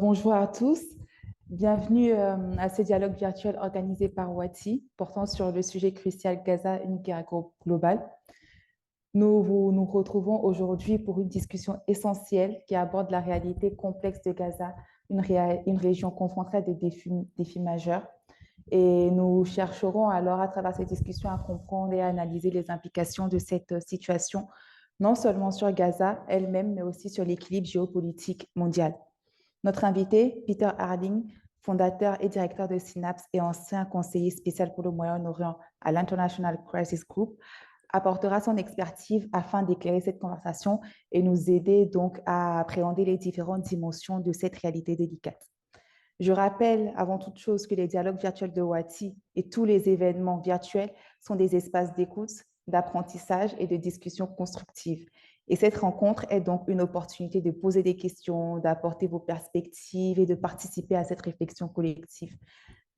Bonjour à tous, bienvenue à ce dialogue virtuel organisé par Wati portant sur le sujet crucial Gaza, une guerre globale. Nous retrouvons aujourd'hui pour une discussion essentielle qui aborde la réalité complexe de Gaza, une région confrontée à des défis majeurs. Et nous chercherons alors à travers cette discussion à comprendre et à analyser les implications de cette situation, non seulement sur Gaza elle-même, mais aussi sur l'équilibre géopolitique mondial. Notre invité, Peter Harding, fondateur et directeur de Synapse et ancien conseiller spécial pour le Moyen-Orient à l'International Crisis Group, apportera son expertise afin d'éclairer cette conversation et nous aider donc à appréhender les différentes dimensions de cette réalité délicate. Je rappelle avant toute chose que les dialogues virtuels de Wati et tous les événements virtuels sont des espaces d'écoute, d'apprentissage et de discussion constructive. Et cette rencontre est donc une opportunité de poser des questions, d'apporter vos perspectives et de participer à cette réflexion collective.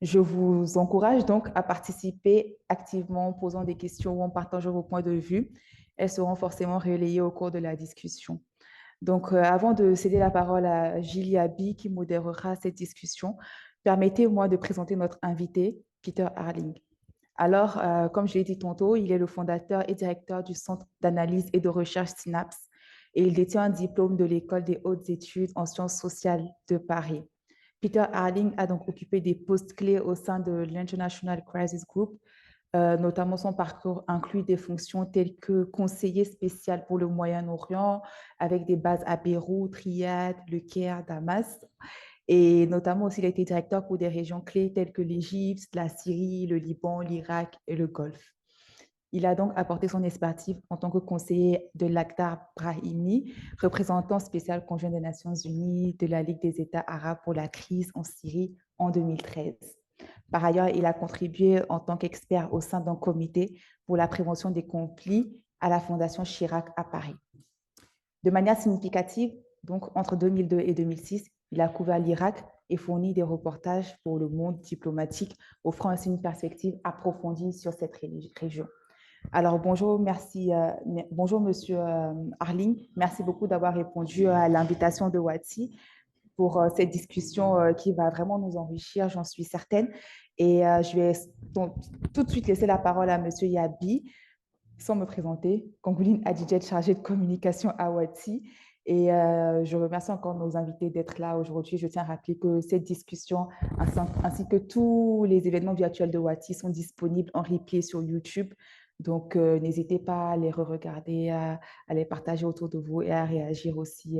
Je vous encourage donc à participer activement en posant des questions ou en partageant vos points de vue. Elles seront forcément relayées au cours de la discussion. Donc, avant de céder la parole à Gilles Yabi qui modérera cette discussion, permettez-moi de présenter notre invité, Peter Harling. Alors, comme je l'ai dit tantôt, il est le fondateur et directeur du Centre d'analyse et de recherche Synapse et il détient un diplôme de l'École des hautes études en sciences sociales de Paris. Peter Harling a donc occupé des postes clés au sein de l'International Crisis Group. Notamment, son parcours inclut des fonctions telles que conseiller spécial pour le Moyen-Orient, avec des bases à Beyrouth, Riyad, Le Caire, Damas. Et notamment aussi, il a été directeur pour des régions clés telles que l'Égypte, la Syrie, le Liban, l'Irak et le Golfe. Il a donc apporté son expertise en tant que conseiller de Lakhdar Brahimi, représentant spécial conjoint des Nations Unies de la Ligue des États arabes pour la crise en Syrie en 2013. Par ailleurs, il a contribué en tant qu'expert au sein d'un comité pour la prévention des conflits à la Fondation Chirac à Paris. De manière significative, donc entre 2002 et 2006, il a couvert l'Irak et fourni des reportages pour le monde diplomatique, offrant ainsi une perspective approfondie sur cette région. Alors bonjour, merci, bonjour Monsieur Arling, merci beaucoup d'avoir répondu à l'invitation de Wati pour cette discussion qui va vraiment nous enrichir, j'en suis certaine. Et je vais donc tout de suite laisser la parole à Monsieur Yabi, sans me présenter, Kongouline Adidjet, chargée de communication à Wati. Et je remercie encore nos invités d'être là aujourd'hui. Je tiens à rappeler que cette discussion, ainsi que tous les événements virtuels de Wati, sont disponibles en replay sur YouTube. Donc, n'hésitez pas à les re-regarder, à les partager autour de vous et à réagir aussi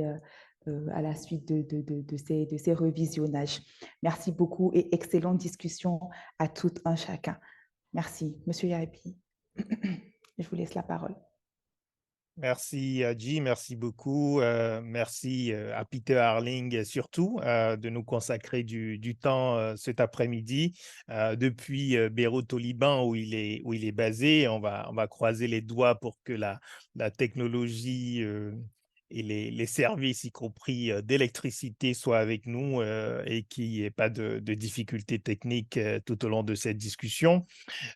à la suite de ces revisionnages. Merci beaucoup et excellente discussion à tout un chacun. Merci. Monsieur Yabi. Je vous laisse la parole. Merci, Adji, merci beaucoup. Merci à Peter Harling surtout de nous consacrer du temps cet après-midi depuis Beyrouth au Liban où il est basé. On va croiser les doigts pour que la technologie et les services, y compris d'électricité, soient avec nous et qu'il n'y ait pas de difficultés techniques tout au long de cette discussion.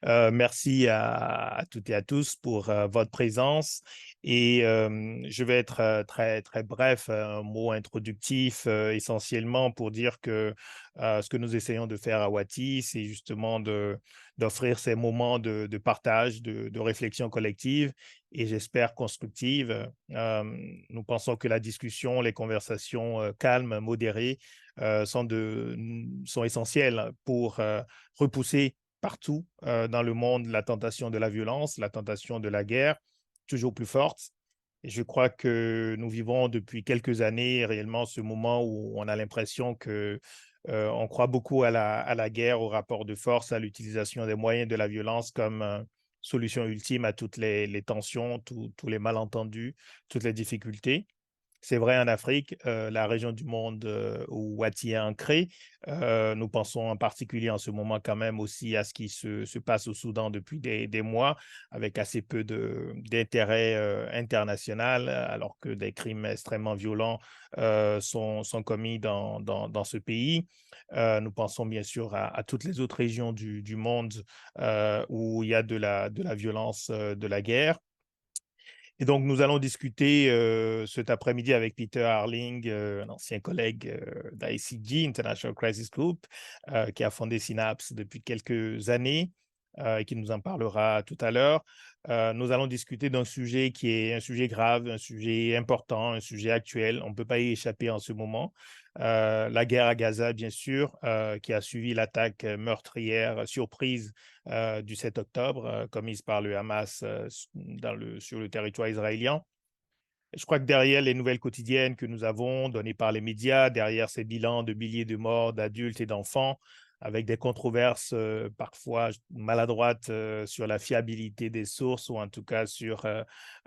Merci à toutes et à tous pour votre présence. Et je vais être très bref, un mot introductif essentiellement pour dire que ce que nous essayons de faire à Wati, c'est justement d'offrir ces moments de partage, de réflexion collective et j'espère constructive. Nous pensons que la discussion, les conversations calmes, modérées sont essentielles pour repousser partout dans le monde la tentation de la violence, la tentation de la guerre, toujours plus forte. Et je crois que nous vivons depuis quelques années réellement ce moment où on a l'impression que on croit beaucoup à la guerre, au rapport de force, à l'utilisation des moyens de la violence comme solution ultime à toutes les tensions, tous les malentendus, toutes les difficultés. C'est vrai en Afrique, la région du monde où Wati est ancré. Nous pensons en particulier en ce moment quand même aussi à ce qui se passe au Soudan depuis des mois, avec assez peu d'intérêt international, alors que des crimes extrêmement violents sont commis dans ce pays. Nous pensons bien sûr à toutes les autres régions du monde où il y a de la violence, de la guerre. Et donc, nous allons discuter cet après-midi avec Peter Harling, un ancien collègue d'ICG, International Crisis Group, qui a fondé Synapse depuis quelques années et qui nous en parlera tout à l'heure. Nous allons discuter d'un sujet qui est un sujet grave, un sujet important, un sujet actuel. On ne peut pas y échapper en ce moment. La guerre à Gaza, bien sûr, qui a suivi l'attaque meurtrière surprise du 7 octobre, commise par le Hamas sur le territoire israélien. Je crois que derrière les nouvelles quotidiennes que nous avons données par les médias, derrière ces bilans de milliers de morts d'adultes et d'enfants, avec des controverses parfois maladroites sur la fiabilité des sources ou en tout cas sur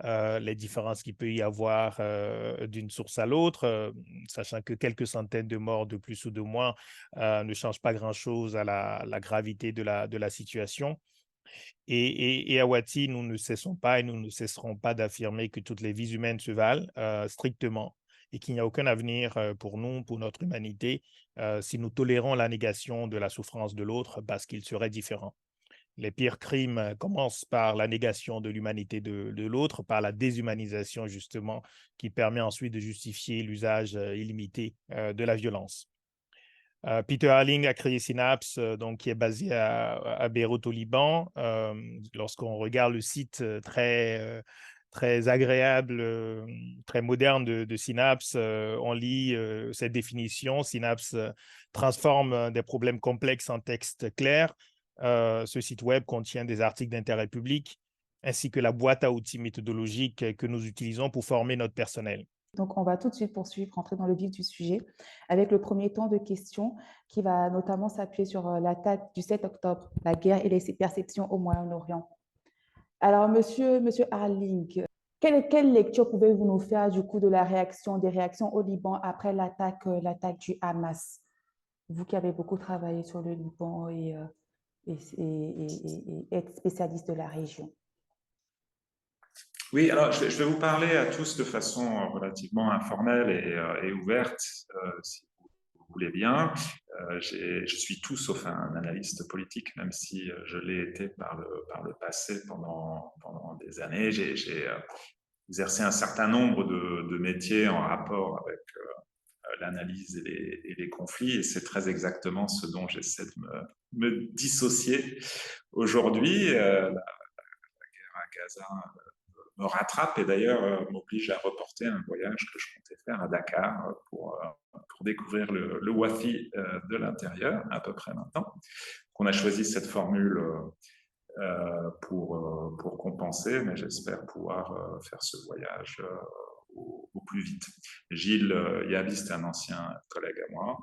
les différences qu'il peut y avoir d'une source à l'autre, sachant que quelques centaines de morts de plus ou de moins ne changent pas grand-chose à la gravité de la situation. Et à Wati, nous ne cessons pas et nous ne cesserons pas d'affirmer que toutes les vies humaines se valent strictement et qu'il n'y a aucun avenir pour nous, pour notre humanité, si nous tolérons la négation de la souffrance de l'autre parce qu'il serait différent. Les pires crimes commencent par la négation de l'humanité de l'autre, par la déshumanisation justement, qui permet ensuite de justifier l'usage illimité de la violence. Peter Harling a créé Synapse, donc, qui est basé à Beyrouth au Liban. Lorsqu'on regarde le site très agréable, très moderne de Synapse, on lit cette définition. Synapse transforme des problèmes complexes en textes clairs. Ce site web contient des articles d'intérêt public ainsi que la boîte à outils méthodologique que nous utilisons pour former notre personnel. Donc, on va tout de suite poursuivre, rentrer dans le vif du sujet, avec le premier temps de questions qui va notamment s'appuyer sur l'attaque du 7 octobre, la guerre et les perceptions au Moyen-Orient. Alors, monsieur Harling, quelle lecture pouvez-vous nous faire du coup de des réactions au Liban après l'attaque du Hamas? Vous qui avez beaucoup travaillé sur le Liban et êtes spécialiste de la région. Oui, alors je vais vous parler à tous de façon relativement informelle et ouverte, si vous voulez bien. Je suis tout sauf un analyste politique, même si je l'ai été par le passé pendant des années. J'ai exercé un certain nombre de métiers en rapport avec l'analyse et les conflits, et c'est très exactement ce dont j'essaie de me dissocier aujourd'hui. La guerre à Gaza me rattrape et d'ailleurs m'oblige à reporter un voyage que je comptais faire à Dakar pour découvrir le Wafi de l'intérieur, à peu près maintenant. On a choisi cette formule pour compenser, mais j'espère pouvoir faire ce voyage au plus vite. Gilles Yabis est un ancien collègue à moi.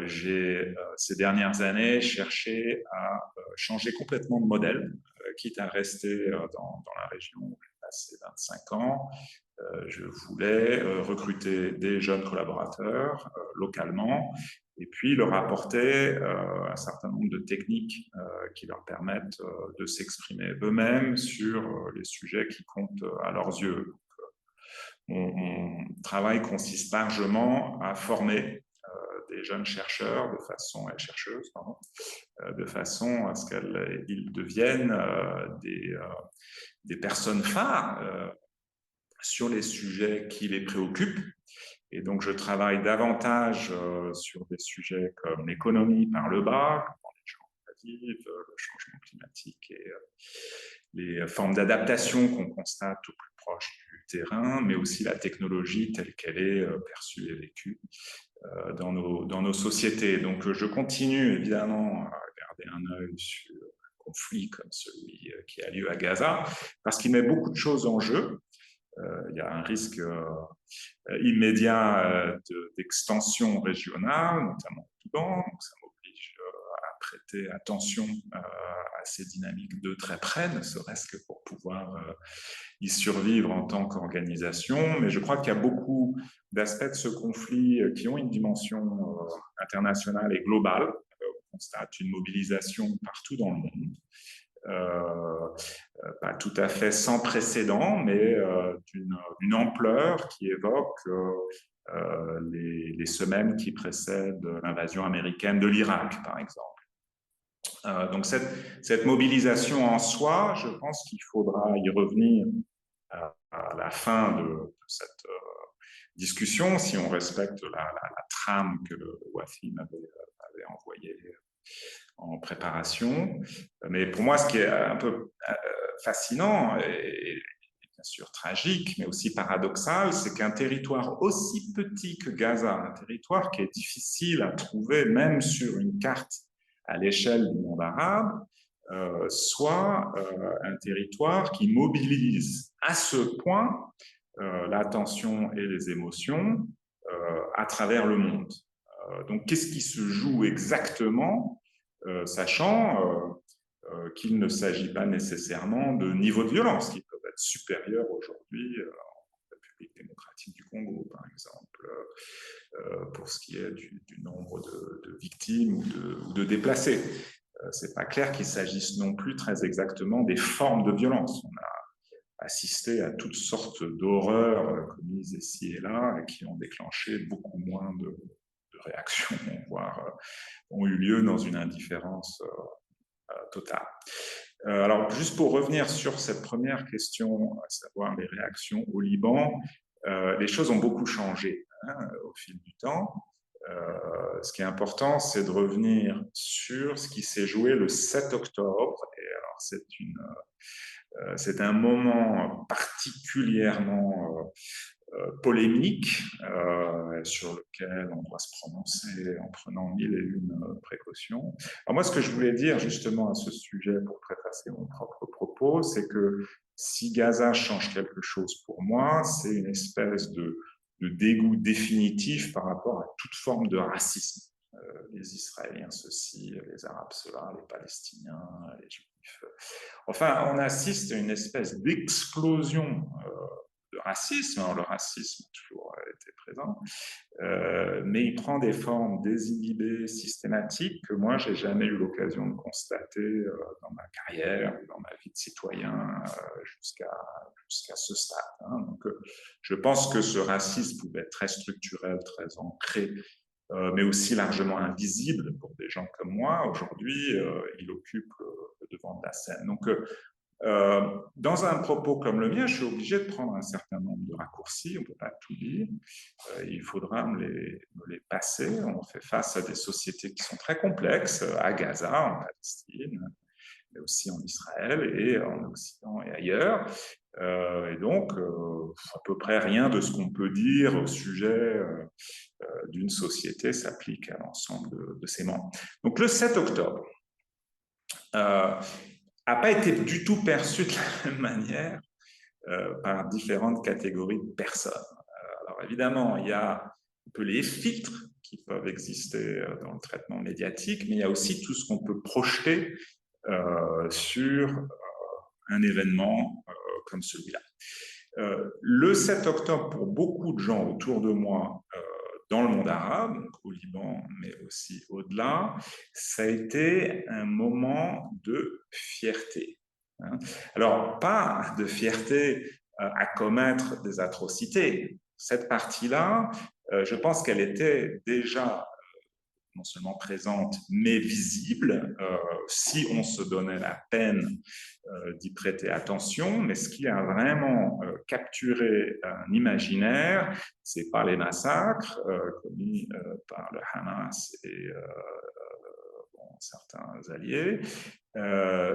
J'ai ces dernières années cherché à changer complètement de modèle, quitte à rester dans la région où j'ai passé 25 ans. Je voulais recruter des jeunes collaborateurs localement et puis leur apporter un certain nombre de techniques qui leur permettent de s'exprimer eux-mêmes sur les sujets qui comptent à leurs yeux. Mon travail consiste largement à former des jeunes chercheurs et chercheuses, de façon à ce qu'ils deviennent des personnes phares sur les sujets qui les préoccupent. Et donc, je travaille davantage sur des sujets comme l'économie par le bas, les changements climatiques, le changement climatique et les formes d'adaptation qu'on constate au plus proche du terrain, mais aussi la technologie telle qu'elle est perçue et vécue dans nos sociétés. Donc, je continue évidemment à garder un œil sur un conflit comme celui qui a lieu à Gaza, parce qu'il met beaucoup de choses en jeu. Il y a un risque immédiat d'extension régionale, notamment au Liban. Donc, ça m'oblige à prêter attention à ces dynamiques de très près, ne serait-ce que pour pouvoir y survivre en tant qu'organisation. Mais je crois qu'il y a beaucoup d'aspects de ce conflit qui ont une dimension internationale et globale. On constate une mobilisation partout dans le monde. Pas tout à fait sans précédent, mais d'une ampleur qui évoque les semaines qui précèdent l'invasion américaine de l'Irak, par exemple. Donc cette mobilisation en soi, je pense qu'il faudra y revenir à la fin de cette discussion, si on respecte la trame que Wafi m'avait envoyée en préparation. Mais pour moi, ce qui est un peu fascinant et bien sûr tragique, mais aussi paradoxal, c'est qu'un territoire aussi petit que Gaza, un territoire qui est difficile à trouver même sur une carte à l'échelle du monde arabe, soit un territoire qui mobilise à ce point l'attention et les émotions à travers le monde. Donc, qu'est-ce qui se joue exactement, sachant qu'il ne s'agit pas nécessairement de niveaux de violence qui peuvent être supérieurs aujourd'hui en République démocratique du Congo, par exemple, pour ce qui est du nombre de victimes ou de déplacés. C'est pas clair qu'il s'agisse non plus très exactement des formes de violence. On a assisté à toutes sortes d'horreurs commises ici et là et qui ont déclenché beaucoup moins de réactions, voire ont eu lieu dans une indifférence totale. Alors, juste pour revenir sur cette première question, à savoir les réactions au Liban, les choses ont beaucoup changé au fil du temps. Ce qui est important, c'est de revenir sur ce qui s'est joué le 7 octobre. Et alors, c'est un moment particulièrement polémique sur lequel on doit se prononcer en prenant mille et une précautions. Alors moi, ce que je voulais dire justement à ce sujet pour préfacer mon propre propos, c'est que si Gaza change quelque chose pour moi, c'est une espèce de dégoût définitif par rapport à toute forme de racisme. Les Israéliens ceci, les Arabes cela, les Palestiniens, les Juifs. Enfin, on assiste à une espèce d'explosion de racisme. Alors, le racisme a toujours été présent, mais il prend des formes désinhibées, systématiques, que moi, j'ai jamais eu l'occasion de constater dans ma carrière, dans ma vie de citoyen, jusqu'à ce stade. Donc, je pense que ce racisme pouvait être très structurel, très ancré, mais aussi largement invisible pour des gens comme moi. Aujourd'hui, il occupe le devant de la scène. Donc, dans un propos comme le mien, je suis obligé de prendre un certain nombre de raccourcis, on ne peut pas tout dire, il faudra me les passer. On fait face à des sociétés qui sont très complexes, à Gaza, en Palestine, mais aussi en Israël et en Occident et ailleurs. Et donc, à peu près rien de ce qu'on peut dire au sujet d'une société s'applique à l'ensemble de ses membres. Donc, le 7 octobre n'a pas été du tout perçu de la même manière par différentes catégories de personnes. Alors évidemment, il y a un peu les filtres qui peuvent exister dans le traitement médiatique, mais il y a aussi tout ce qu'on peut projeter sur un événement comme celui-là. Le 7 octobre, pour beaucoup de gens autour de moi, dans le monde arabe, donc au Liban, mais aussi au-delà, ça a été un moment de fierté. Alors, pas de fierté à commettre des atrocités. Cette partie-là, je pense qu'elle était déjà non seulement présente, mais visible, si on se donnait la peine d'y prêter attention. Mais ce qui a vraiment capturé un imaginaire, c'est pas les massacres commis par le Hamas et certains alliés,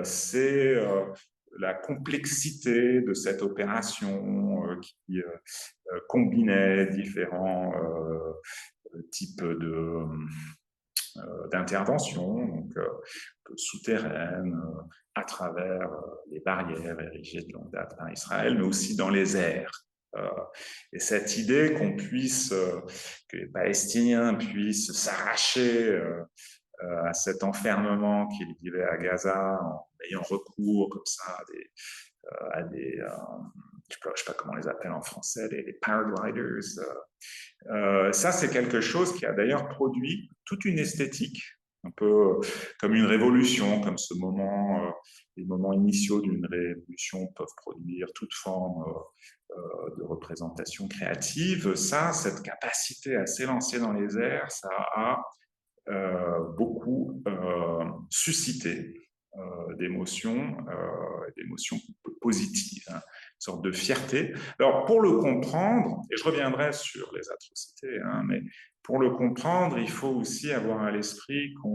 c'est la complexité de cette opération qui combinait différents types d'intervention, donc souterraine, à travers les barrières érigées de longue date par Israël, mais aussi dans les airs. Et cette idée qu'on puisse, que les Palestiniens puissent s'arracher à cet enfermement qu'ils vivaient à Gaza en ayant recours comme ça à des je ne sais pas comment on les appelle en français, les paragliders. Ça, c'est quelque chose qui a d'ailleurs produit toute une esthétique, un peu comme une révolution, comme ce moment, les moments initiaux d'une révolution peuvent produire toute forme de représentation créative. Ça, cette capacité à s'élancer dans les airs, ça a beaucoup suscité d'émotions positives. sorte de fierté. Alors, pour le comprendre, et je reviendrai sur les atrocités, hein, mais pour le comprendre, il faut aussi avoir à l'esprit que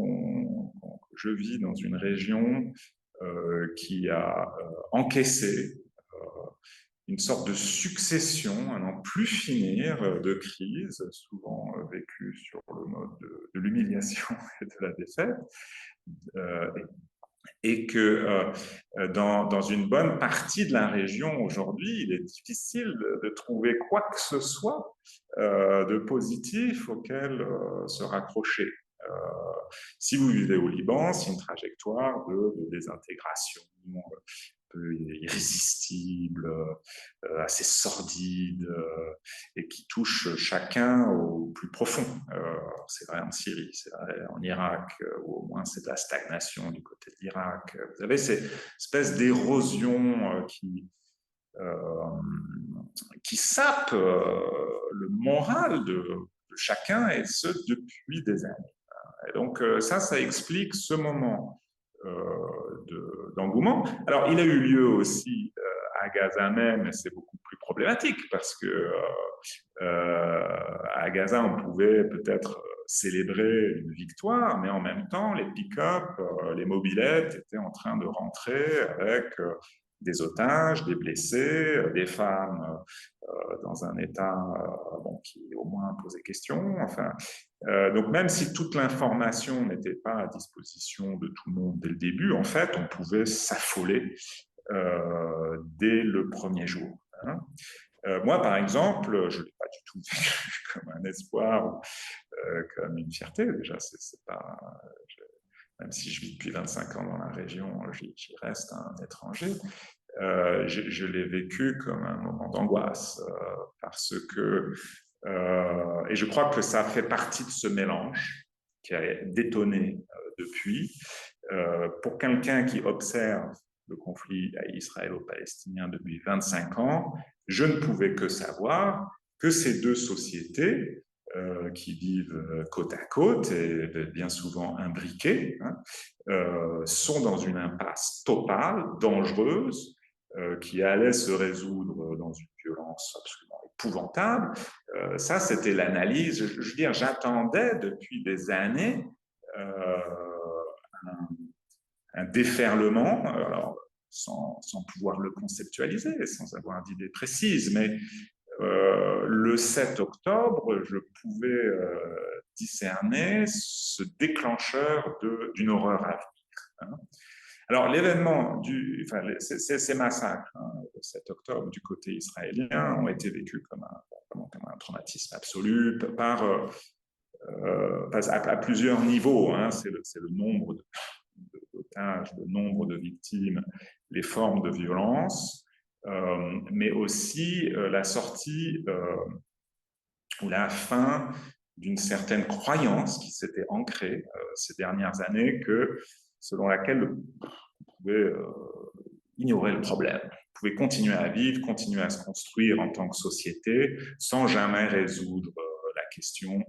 je vis dans une région qui a encaissé une sorte de succession, à n'en plus finir, de crises, souvent vécues sur le mode de l'humiliation et de la défaite, et que dans une bonne partie de la région aujourd'hui, il est difficile de trouver quoi que ce soit de positif auquel se raccrocher. Si vous vivez au Liban, c'est une trajectoire de désintégration irrésistible, assez sordide, et qui touche chacun au plus profond. C'est vrai en Syrie, c'est vrai en Irak, ou au moins c'est de la stagnation du côté de l'Irak. Vous avez ces espèces d'érosion qui sape le moral de chacun, et ce depuis des années. Et donc ça explique ce moment d'engouement. Alors, il a eu lieu aussi à Gaza même, et c'est beaucoup plus problématique parce que à Gaza, on pouvait peut-être célébrer une victoire, mais en même temps, les pick-up, les mobylettes étaient en train de rentrer avec des otages, des blessés, des femmes dans un état qui au moins posait question. Enfin, donc même si toute l'information n'était pas à disposition de tout le monde dès le début, en fait, on pouvait s'affoler dès le premier jour. Hein. Moi, par exemple, je ne l'ai pas du tout vécu comme un espoir, comme une fierté. Déjà, c'est pas, même si je vis depuis 25 ans dans la région, j'y reste un étranger. Je l'ai vécu comme un moment d'angoisse parce que, et je crois que ça fait partie de ce mélange qui a détonné depuis. Pour quelqu'un qui observe le conflit israélo-palestinien depuis 25 ans, je ne pouvais que savoir que ces deux sociétés qui vivent côte à côte et bien souvent imbriquées, hein, sont dans une impasse totale, dangereuse, qui allait se résoudre dans une violence absolument épouvantable. Ça, c'était l'analyse. Je veux dire, j'attendais depuis des années un déferlement, alors, sans pouvoir le conceptualiser, sans avoir d'idée précise, mais le 7 octobre, je pouvais discerner ce déclencheur d'une horreur à venir. Hein. Alors, l'événement, ces massacres, hein, le 7 octobre du côté israélien, ont été vécus comme un traumatisme absolu à plusieurs niveaux. Hein. C'est le nombre d'otages, le nombre de victimes, les formes de violence, mais aussi la sortie ou la fin d'une certaine croyance qui s'était ancrée ces dernières années, selon laquelle on pouvait ignorer le problème. On pouvait continuer à vivre, continuer à se construire en tant que société sans jamais résoudre la question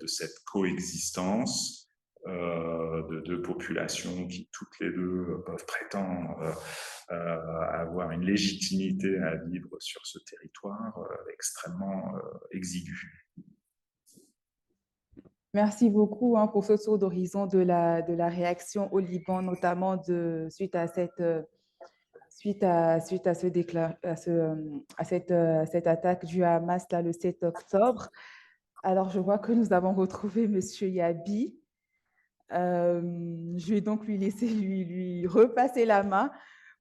de cette coexistence de deux populations qui toutes les deux peuvent prétendre avoir une légitimité à vivre sur ce territoire extrêmement exigu. Merci beaucoup pour ce tour d'horizon de la réaction au Liban, notamment suite à cette attaque du Hamas là, le 7 octobre. Alors, je vois que nous avons retrouvé M. Yabi. Je vais donc lui laisser lui repasser la main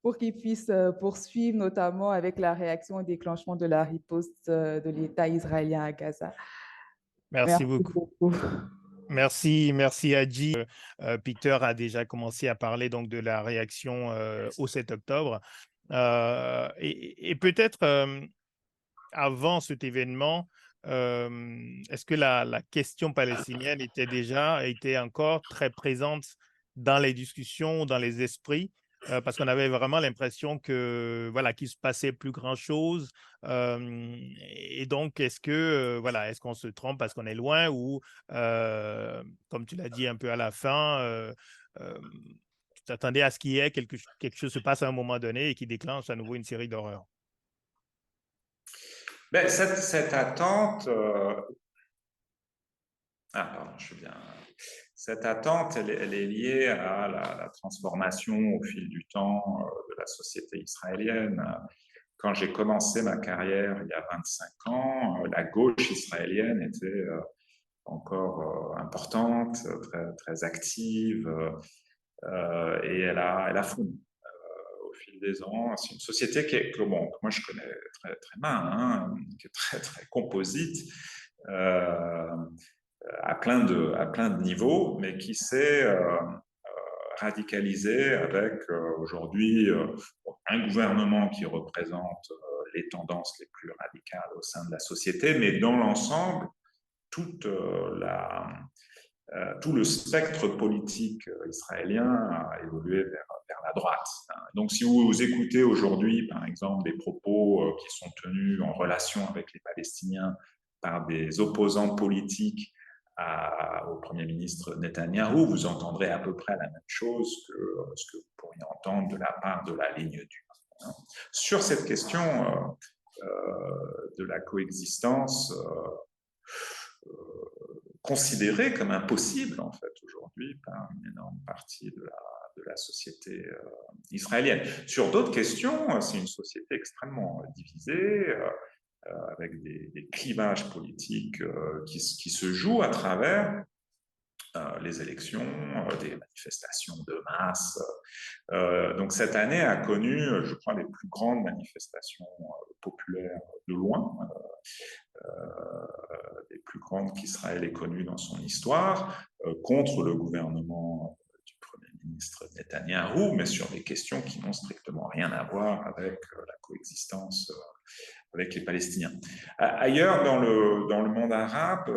pour qu'il puisse poursuivre, notamment avec la réaction au déclenchement de la riposte de l'État israélien à Gaza. Merci beaucoup. Merci Hadji. Peter a déjà commencé à parler donc de la réaction au 7 octobre. Et peut-être avant cet événement, est-ce que la question palestinienne était encore très présente dans les discussions, dans les esprits? Parce qu'on avait vraiment l'impression que qu'il se passait plus grand-chose. Et donc, est-ce qu'on se trompe parce qu'on est loin ou, comme tu l'as dit un peu à la fin, tu t'attendais à ce qu'il y ait quelque chose se passe à un moment donné et qui déclenche à nouveau une série d'horreurs? Ben, cette attente, pardon, je suis bien. Cette attente, elle est liée à la transformation au fil du temps de la société israélienne. Quand j'ai commencé ma carrière il y a 25 ans, la gauche israélienne était encore importante, très active, et elle a fondu au fil des ans. C'est une société que moi je connais très mal, hein, qui est très composite, à plein de niveaux, mais qui s'est radicalisée avec aujourd'hui un gouvernement qui représente les tendances les plus radicales au sein de la société, mais dans l'ensemble, toute tout le spectre politique israélien a évolué vers la droite. Donc, si vous écoutez aujourd'hui, par exemple, des propos qui sont tenus en relation avec les Palestiniens par des opposants politiques au Premier ministre Netanyahou, vous entendrez à peu près la même chose que ce que vous pourriez entendre de la part de la ligne dure. Sur cette question de la coexistence, considéré comme impossible, en fait, aujourd'hui, par une énorme partie de la société israélienne. Sur d'autres questions, c'est une société extrêmement divisée, avec des clivages politiques qui se jouent à travers les élections, des manifestations de masse. Donc cette année a connu, je crois, les plus grandes manifestations populaires de loin, les plus grandes qu'Israël ait connues dans son histoire, contre le gouvernement du Premier ministre Netanyahou, mais sur des questions qui n'ont strictement rien à voir avec la coexistence avec les Palestiniens. Ailleurs, dans le monde arabe,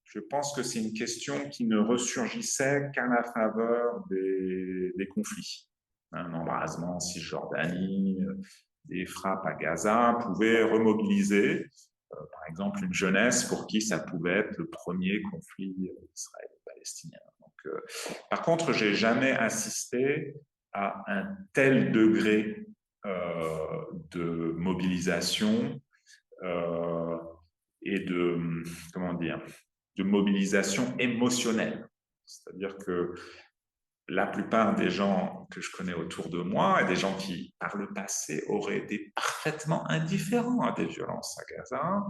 je pense que c'est une question qui ne ressurgissait qu'à la faveur des conflits. Un embrasement en Cisjordanie, des frappes à Gaza pouvaient remobiliser, par exemple, une jeunesse pour qui ça pouvait être le premier conflit israélo-palestinien. Donc, par contre, j'ai jamais assisté à un tel degré de mobilisation et de mobilisation émotionnelle. C'est-à-dire que la plupart des gens que je connais autour de moi et des gens qui, par le passé, auraient été parfaitement indifférents à des violences à Gaza,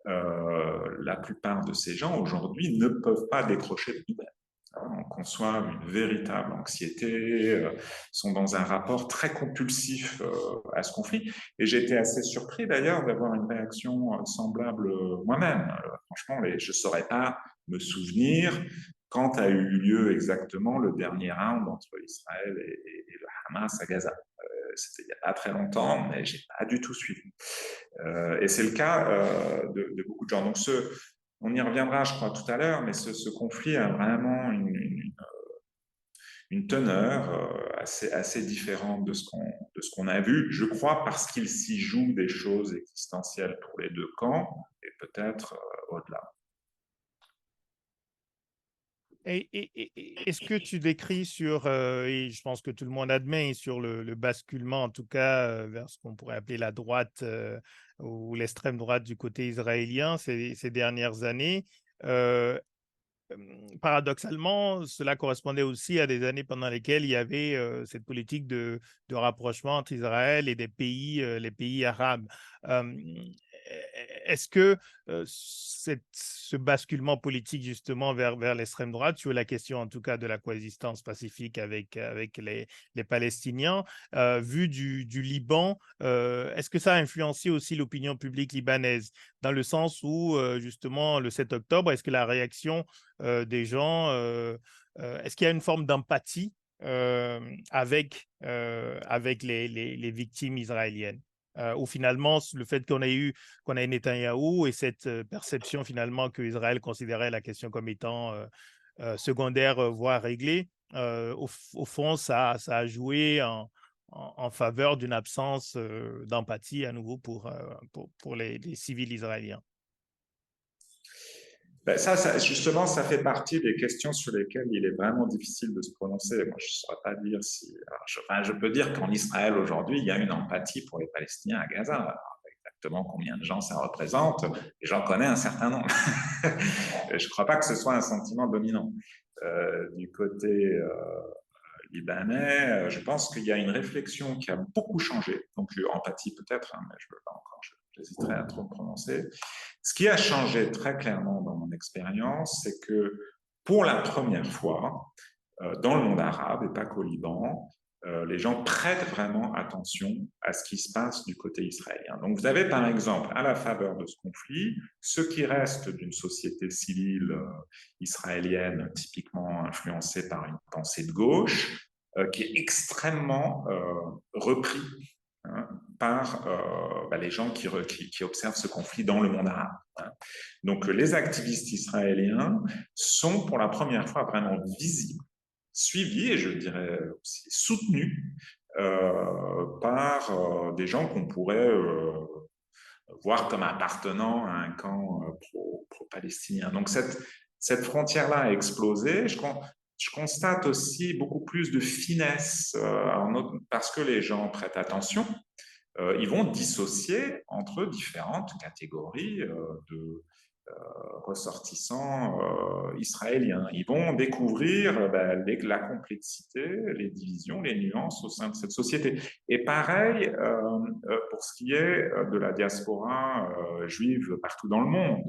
la plupart de ces gens aujourd'hui ne peuvent pas décrocher de nouvelles. On conçoit une véritable anxiété, sont dans un rapport très compulsif à ce conflit. Et j'ai été assez surpris d'ailleurs d'avoir une réaction semblable moi-même. Franchement, je ne saurais pas me souvenir quand a eu lieu exactement le dernier round entre Israël et le Hamas à Gaza. C'était il n'y a pas très longtemps, mais je n'ai pas du tout suivi. Et c'est le cas de beaucoup de gens. Donc on y reviendra, je crois, tout à l'heure, mais ce conflit a vraiment une teneur assez différente de ce qu'on a vu, je crois, parce qu'il s'y joue des choses existentielles pour les deux camps, et peut-être au-delà. Est-ce que tu décris et je pense que tout le monde admet, sur le basculement, en tout cas, vers ce qu'on pourrait appeler la droite ou l'extrême droite du côté israélien ces dernières années, paradoxalement, cela correspondait aussi à des années pendant lesquelles il y avait cette politique de rapprochement entre Israël et les pays arabes. Est-ce que ce basculement politique justement vers l'extrême droite, sur la question en tout cas de la coexistence pacifique avec les Palestiniens, vu du Liban, est-ce que ça a influencé aussi l'opinion publique libanaise, dans le sens où justement le 7 octobre, est-ce que la réaction des gens, est-ce qu'il y a une forme d'empathie avec les victimes israéliennes? Ou finalement, le fait qu'on ait Netanyahou et cette perception finalement que Israël considérait la question comme étant secondaire, voire réglée, au fond, ça a joué en faveur d'une absence d'empathie à nouveau pour les civils israéliens. Ben ça, justement, ça fait partie des questions sur lesquelles il est vraiment difficile de se prononcer. Moi, je ne saurais pas dire si... je peux dire qu'en Israël, aujourd'hui, il y a une empathie pour les Palestiniens à Gaza, avec la exactement combien de gens ça représente, j'en connais un certain nombre. Je ne crois pas que ce soit un sentiment dominant. Du côté libanais, je pense qu'il y a une réflexion qui a beaucoup changé. Donc, empathie peut-être, hein, mais je ne veux pas encore, j'hésiterai à trop me prononcer. Ce qui a changé très clairement dans mon expérience, c'est que pour la première fois, dans le monde arabe, et pas qu'au Liban, les gens prêtent vraiment attention à ce qui se passe du côté israélien. Donc, vous avez par exemple, à la faveur de ce conflit, ce qui reste d'une société civile israélienne typiquement influencée par une pensée de gauche, qui est extrêmement repris par les gens qui observent ce conflit dans le monde arabe. Donc, les activistes israéliens sont pour la première fois vraiment visibles, suivis et je dirais aussi soutenus par des gens qu'on pourrait voir comme appartenant à un camp pro-palestinien. Donc cette frontière-là a explosé. Je constate aussi beaucoup plus de finesse parce que les gens prêtent attention. Ils vont dissocier entre différentes catégories de ressortissants israéliens. Ils vont découvrir la complexité, les divisions, les nuances au sein de cette société. Et pareil pour ce qui est de la diaspora juive partout dans le monde.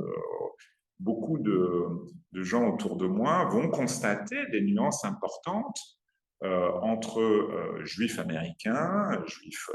Beaucoup de gens autour de moi vont constater des nuances importantes entre juifs américains, juifs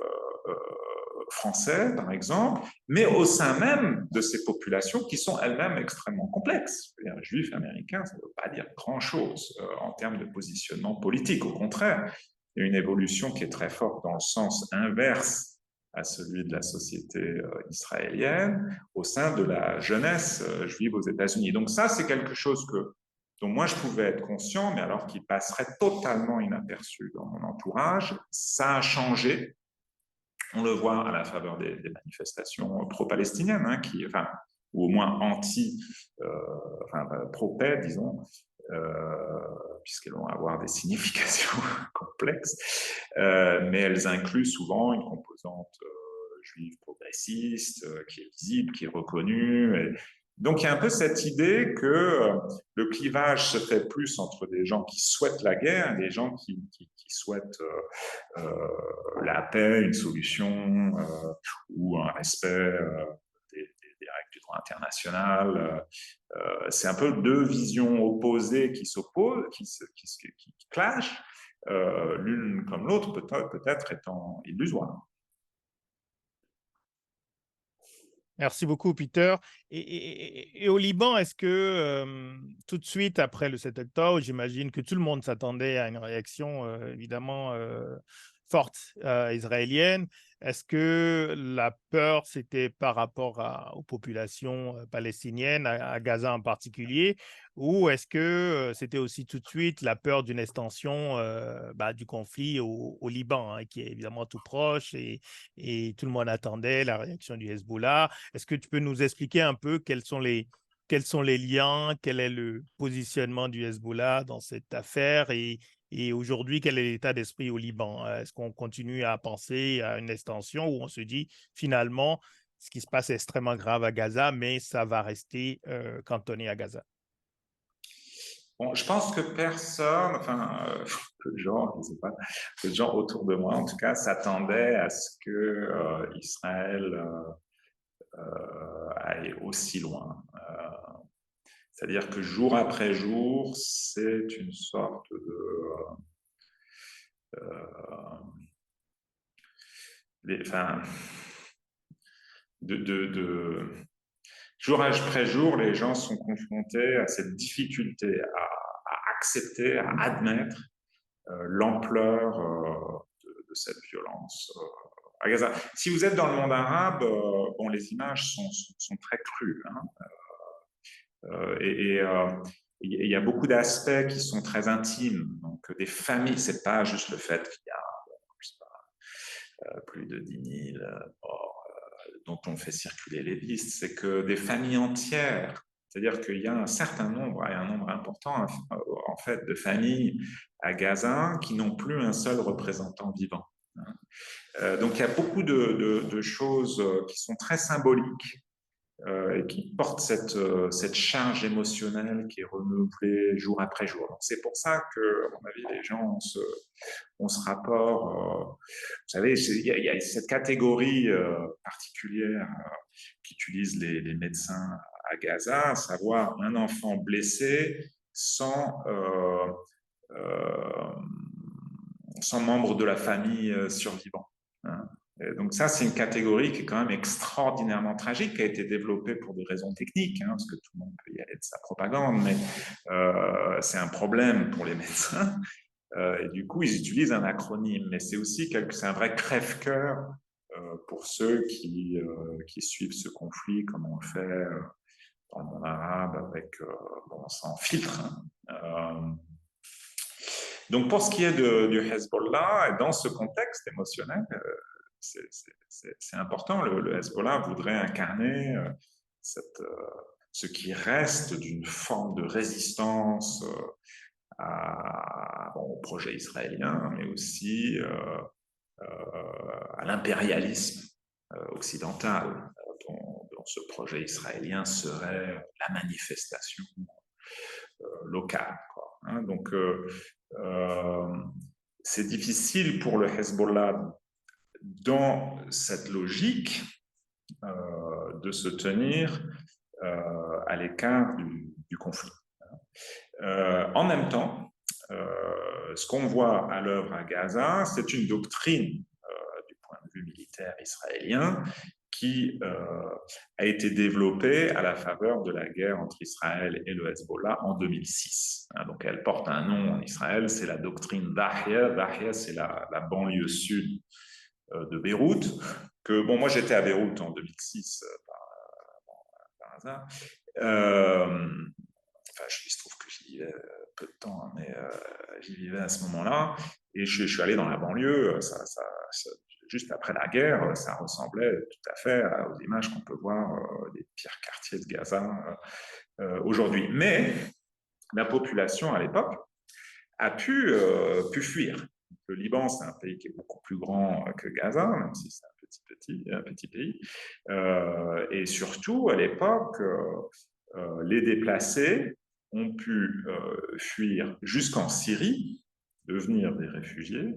français, par exemple, mais au sein même de ces populations qui sont elles-mêmes extrêmement complexes. Un juif américain, ça ne veut pas dire grand-chose en termes de positionnement politique. Au contraire, il y a une évolution qui est très forte dans le sens inverse à celui de la société israélienne au sein de la jeunesse juive aux États-Unis. Donc ça, c'est quelque chose dont moi je pouvais être conscient, mais alors qui passerait totalement inaperçu dans mon entourage. Ça a changé. On le voit à la faveur des manifestations pro-palestiniennes, ou au moins pro-paix, disons, puisqu'elles vont avoir des significations complexes, mais elles incluent souvent une composante juive progressiste qui est visible, qui est reconnue. Donc, il y a un peu cette idée que le clivage se fait plus entre des gens qui souhaitent la guerre et des gens qui souhaitent la paix, une solution ou un respect des règles du droit international. C'est un peu deux visions opposées qui s'opposent, qui clashent, l'une comme l'autre peut-être étant illusoire. Merci beaucoup, Peter. Et au Liban, est-ce que tout de suite après le 7 octobre, j'imagine que tout le monde s'attendait à une réaction évidemment forte israélienne. Est-ce que la peur, c'était par rapport aux populations palestiniennes, à Gaza en particulier, ou est-ce que c'était aussi tout de suite la peur d'une extension du conflit au Liban, qui est évidemment tout proche et tout le monde attendait la réaction du Hezbollah? Est-ce que tu peux nous expliquer un peu quels sont les liens, quel est le positionnement du Hezbollah dans cette affaire et aujourd'hui, quel est l'état d'esprit au Liban? Est-ce qu'on continue à penser à une extension ou on se dit finalement, ce qui se passe est extrêmement grave à Gaza, mais ça va rester cantonné à Gaza? Bon, je pense que personne, peu de gens, je ne sais pas, peu de gens autour de moi, en tout cas, s'attendaient à ce que Israël aille aussi loin. C'est-à-dire que jour après jour, c'est une sorte jour après jour, les gens sont confrontés à cette difficulté à accepter, à admettre l'ampleur de cette violence à Gaza. Si vous êtes dans le monde arabe, les images sont très crues. Il y a beaucoup d'aspects qui sont très intimes. Donc, des familles, c'est pas juste le fait qu'il y a plus de 10 000 morts dont on fait circuler les listes, c'est que des familles entières, c'est-à-dire qu'il y a un certain nombre, et un nombre important en fait, de familles à Gaza qui n'ont plus un seul représentant vivant. Donc, il y a beaucoup de choses qui sont très symboliques et qui portent cette charge émotionnelle qui est renouvelée jour après jour. Donc, c'est pour ça que, à mon avis, les gens ont ce rapport. Vous savez, il y a cette catégorie particulière qu'utilisent les médecins à Gaza, à savoir un enfant blessé sans membre de la famille survivant. Hein. Donc ça, c'est une catégorie qui est quand même extraordinairement tragique, qui a été développée pour des raisons techniques, hein, parce que tout le monde peut y aller de sa propagande, mais c'est un problème pour les médecins. Et du coup, ils utilisent un acronyme, mais c'est aussi c'est un vrai crève-cœur pour ceux qui suivent ce conflit, comme on le fait dans le monde arabe, sans filtre. Hein. Donc, pour ce qui est du Hezbollah, et dans ce contexte émotionnel, c'est important. Le Hezbollah voudrait incarner ce qui reste d'une forme de résistance au projet israélien, mais aussi à l'impérialisme occidental, dont ce projet israélien serait la manifestation locale. Quoi, hein. Donc, c'est difficile pour le Hezbollah, dans cette logique, de se tenir à l'écart du conflit. En même temps, ce qu'on voit à l'œuvre à Gaza, c'est une doctrine du point de vue militaire israélien qui a été développée à la faveur de la guerre entre Israël et le Hezbollah en 2006. Donc elle porte un nom en Israël, c'est la doctrine Dahia. Dahia, c'est la banlieue sud de Beyrouth. Moi j'étais à Beyrouth en 2006 par hasard. Il se trouve que j'y vivais peu de temps, mais j'y vivais à ce moment-là. Et je suis allé dans la banlieue, juste après la guerre, ça ressemblait tout à fait aux images qu'on peut voir des pires quartiers de Gaza aujourd'hui. Mais la population à l'époque a pu fuir. Le Liban, c'est un pays qui est beaucoup plus grand que Gaza, même si c'est un petit pays. Et surtout, à l'époque, les déplacés ont pu fuir jusqu'en Syrie, devenir des réfugiés,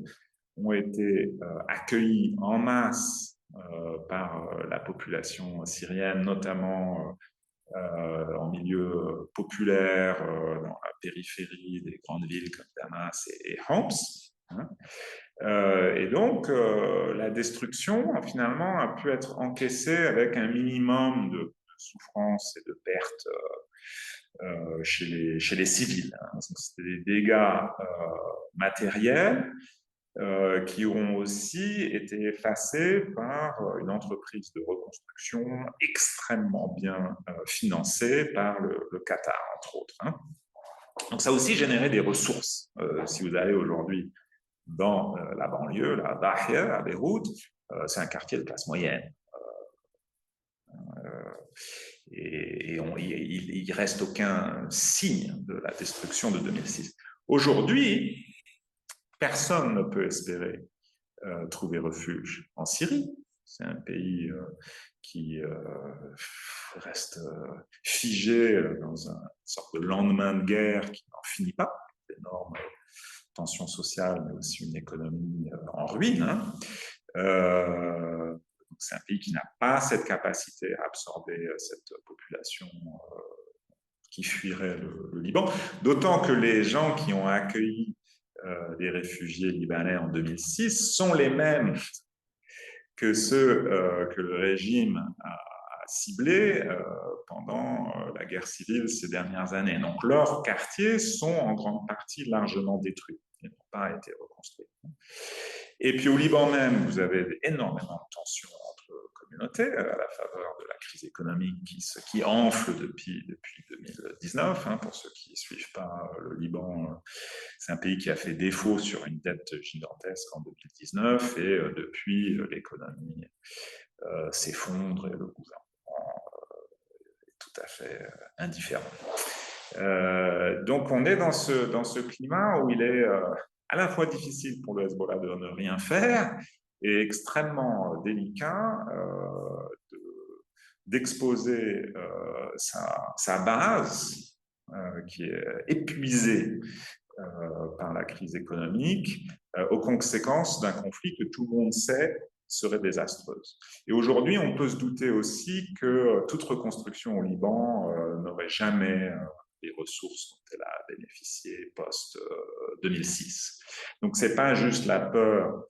ont été accueillis en masse par la population syrienne, notamment en milieu populaire, dans la périphérie des grandes villes comme Damas et Homs. Hein. Et donc, la destruction, finalement, a pu être encaissée avec un minimum de souffrance et de pertes chez les civils. Hein. C'était des dégâts matériels qui ont aussi été effacés par une entreprise de reconstruction extrêmement bien financée par le Qatar, entre autres. Hein. Donc, ça a aussi généré des ressources. Si vous allez aujourd'hui dans la banlieue, la Dahia, à Beyrouth, c'est un quartier de classe moyenne. Et il ne reste aucun signe de la destruction de 2006. Aujourd'hui, personne ne peut espérer trouver refuge en Syrie. C'est un pays qui reste figé dans une sorte de lendemain de guerre qui n'en finit pas, d'énormes tensions sociales, mais aussi une économie en ruine. Hein. C'est un pays qui n'a pas cette capacité à absorber cette population qui fuirait le Liban. D'autant que les gens qui ont accueilli les réfugiés libanais en 2006 sont les mêmes que ceux que le régime a ciblés pendant la guerre civile ces dernières années. Donc leurs quartiers sont en grande partie largement détruits. Ils n'ont pas été reconstruits. Et puis au Liban même, vous avez énormément de tensions entre communautés à la faveur de la crise économique qui enfle depuis 2019. Hein, pour ceux qui ne suivent pas le Liban, c'est un pays qui a fait défaut sur une dette gigantesque en 2019 et depuis, l'économie s'effondre et le gouvernement est tout à fait indifférent. Donc on est dans ce climat où il est à la fois difficile pour le Hezbollah de ne rien faire est extrêmement délicat d'exposer sa base qui est épuisée par la crise économique aux conséquences d'un conflit que tout le monde sait serait désastreuse. Et aujourd'hui, on peut se douter aussi que toute reconstruction au Liban n'aurait jamais les ressources dont elle a bénéficié post-2006. Donc, ce n'est pas juste la peur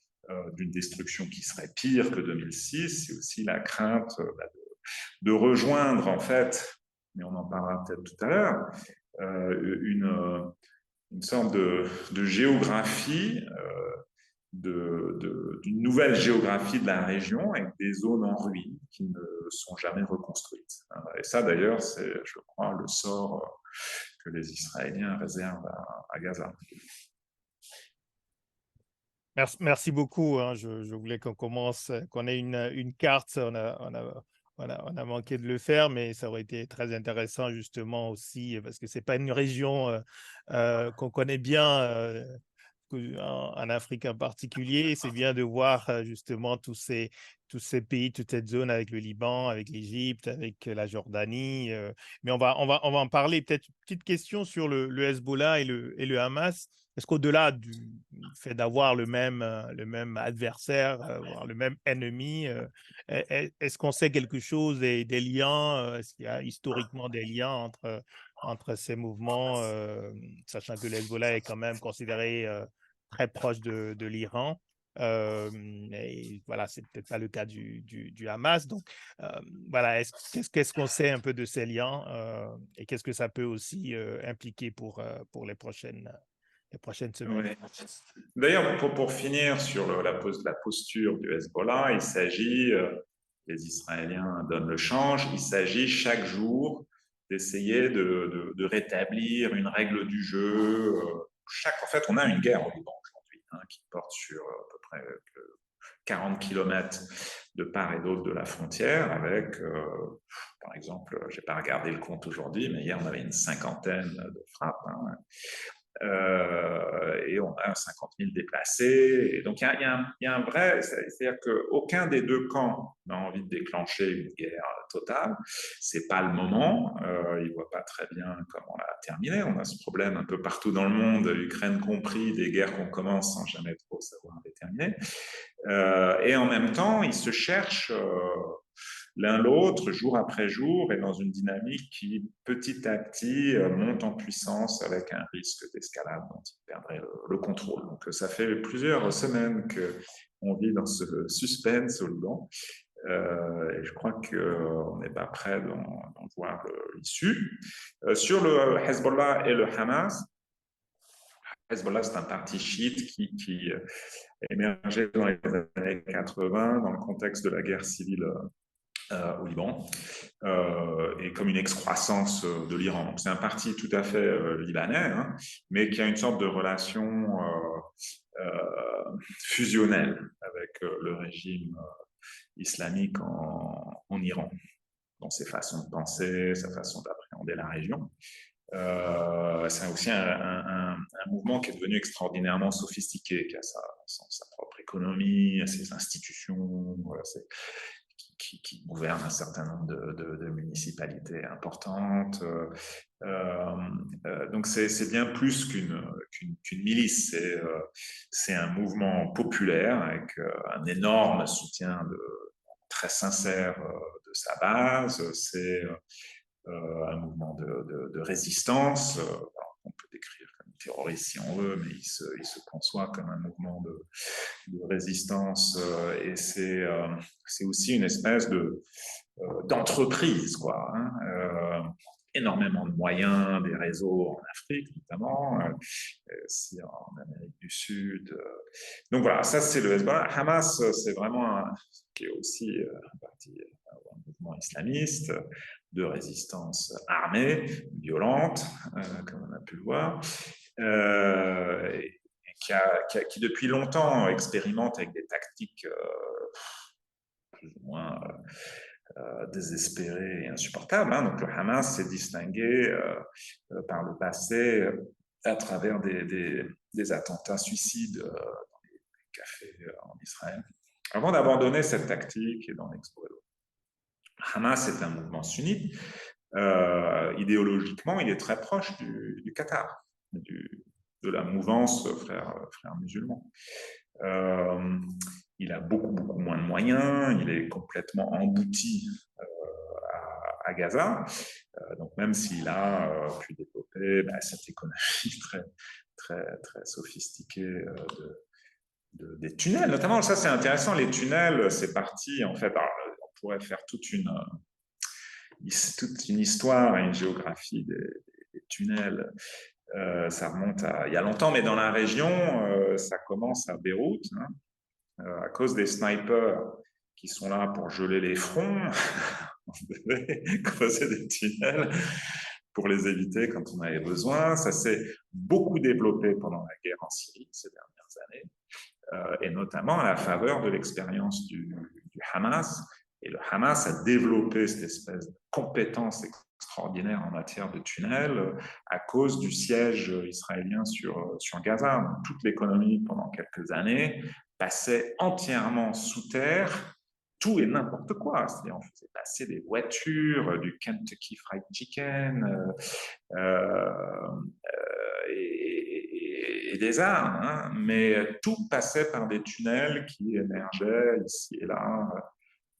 d'une destruction qui serait pire que 2006, c'est aussi la crainte de rejoindre, en fait, mais on en parlera peut-être tout à l'heure, une sorte de géographie, d'une nouvelle géographie de la région avec des zones en ruine qui ne sont jamais reconstruites. Et ça, d'ailleurs, c'est, je crois, le sort que les Israéliens réservent à Gaza. Merci beaucoup. Je voulais qu'on commence, qu'on ait une carte. On a manqué de le faire, mais ça aurait été très intéressant justement aussi parce que c'est pas une région qu'on connaît bien en Afrique en particulier. C'est bien de voir justement tous ces pays, toute cette zone avec le Liban, avec l'Égypte, avec la Jordanie. Mais on va en parler. Peut-être une petite question sur le Hezbollah et le Hamas. Est-ce qu'au-delà du fait d'avoir le même adversaire, voire le même ennemi, est-ce qu'on sait quelque chose des liens? Est-ce qu'il y a historiquement des liens entre ces mouvements, sachant que le Hezbollah est quand même considéré très proche de l'Iran? Et voilà, c'est peut-être pas le cas du Hamas. Donc, voilà, qu'est-ce qu'on sait un peu de ces liens et qu'est-ce que ça peut aussi impliquer pour les prochaines semaines? Ouais. D'ailleurs, pour finir sur la posture du Hezbollah, il s'agit, les Israéliens donnent le change, il s'agit chaque jour d'essayer de rétablir une règle du jeu. En fait, on a une guerre au Liban aujourd'hui qui porte sur à peu près 40 kilomètres de part et d'autre de la frontière avec, par exemple, je n'ai pas regardé le compte aujourd'hui, mais hier on avait une cinquantaine de frappes. Et on a 50 000 déplacés. Et donc, il y a un vrai... C'est-à-dire qu'aucun des deux camps n'a envie de déclencher une guerre totale. Ce n'est pas le moment. Ils ne voient pas très bien comment la terminer. On a ce problème un peu partout dans le monde, Ukraine compris, des guerres qu'on commence sans jamais trop savoir les terminer. Et en même temps, ils se cherchent... l'un l'autre, jour après jour, est dans une dynamique qui, petit à petit, monte en puissance avec un risque d'escalade dont il perdrait le contrôle. Donc, ça fait plusieurs semaines qu'on vit dans ce suspense au Liban. Et je crois qu'on n'est pas prêt d'en voir l'issue. Sur le Hezbollah et le Hamas, Hezbollah, c'est un parti chiite qui a émergé dans les années 80 dans le contexte de la guerre civile au Liban, et comme une excroissance de l'Iran. Donc, c'est un parti tout à fait libanais, mais qui a une sorte de relation fusionnelle avec le régime islamique en Iran, dans ses façons de penser, sa façon d'appréhender la région. C'est aussi un mouvement qui est devenu extraordinairement sophistiqué, qui a sa propre économie, ses institutions, qui gouverne un certain nombre de municipalités importantes. Donc c'est bien plus qu'une milice, c'est un mouvement populaire avec un énorme soutien très sincère de sa base. C'est un mouvement de résistance. On peut décrire comme terroriste si on veut, mais il se conçoit comme un mouvement de résistance, et c'est aussi une espèce d'entreprise, quoi. Énormément de moyens, des réseaux en Afrique notamment, aussi en Amérique du Sud. Donc voilà, ça c'est le Hezbollah. Hamas, c'est vraiment qui est aussi un mouvement islamiste de résistance armée, violente, comme on a pu le voir, qui depuis longtemps expérimente avec des tactiques plus ou moins désespérées et insupportables. Donc le Hamas s'est distingué par le passé à travers des attentats suicides dans les cafés en Israël. Avant d'abandonner cette tactique et d'en explorer d'autres. Hamas est un mouvement sunnite. Idéologiquement, il est très proche du Qatar, de la mouvance frères musulmans. Il a beaucoup moins de moyens, il est complètement embouti à Gaza. Donc même s'il a pu développer cette économie très sophistiquée des tunnels, notamment, ça c'est intéressant, les tunnels, c'est parti, en fait, alors, on pourrait faire toute une histoire et une géographie des tunnels. Ça remonte il y a longtemps, mais dans la région, ça commence à Beyrouth, hein, à cause des snipers qui sont là pour geler les fronts. On devait creuser des tunnels pour les éviter quand on avait besoin. Ça s'est beaucoup développé pendant la guerre en Syrie ces dernières années, et notamment à la faveur de l'expérience du Hamas. Et le Hamas a développé cette espèce de compétence extraordinaire en matière de tunnels à cause du siège israélien sur Gaza. Toute l'économie, pendant quelques années, passait entièrement sous terre, tout et n'importe quoi. C'est-à-dire, on faisait passer des voitures, du Kentucky Fried Chicken, et des armes, hein, mais tout passait par des tunnels qui émergeaient ici et là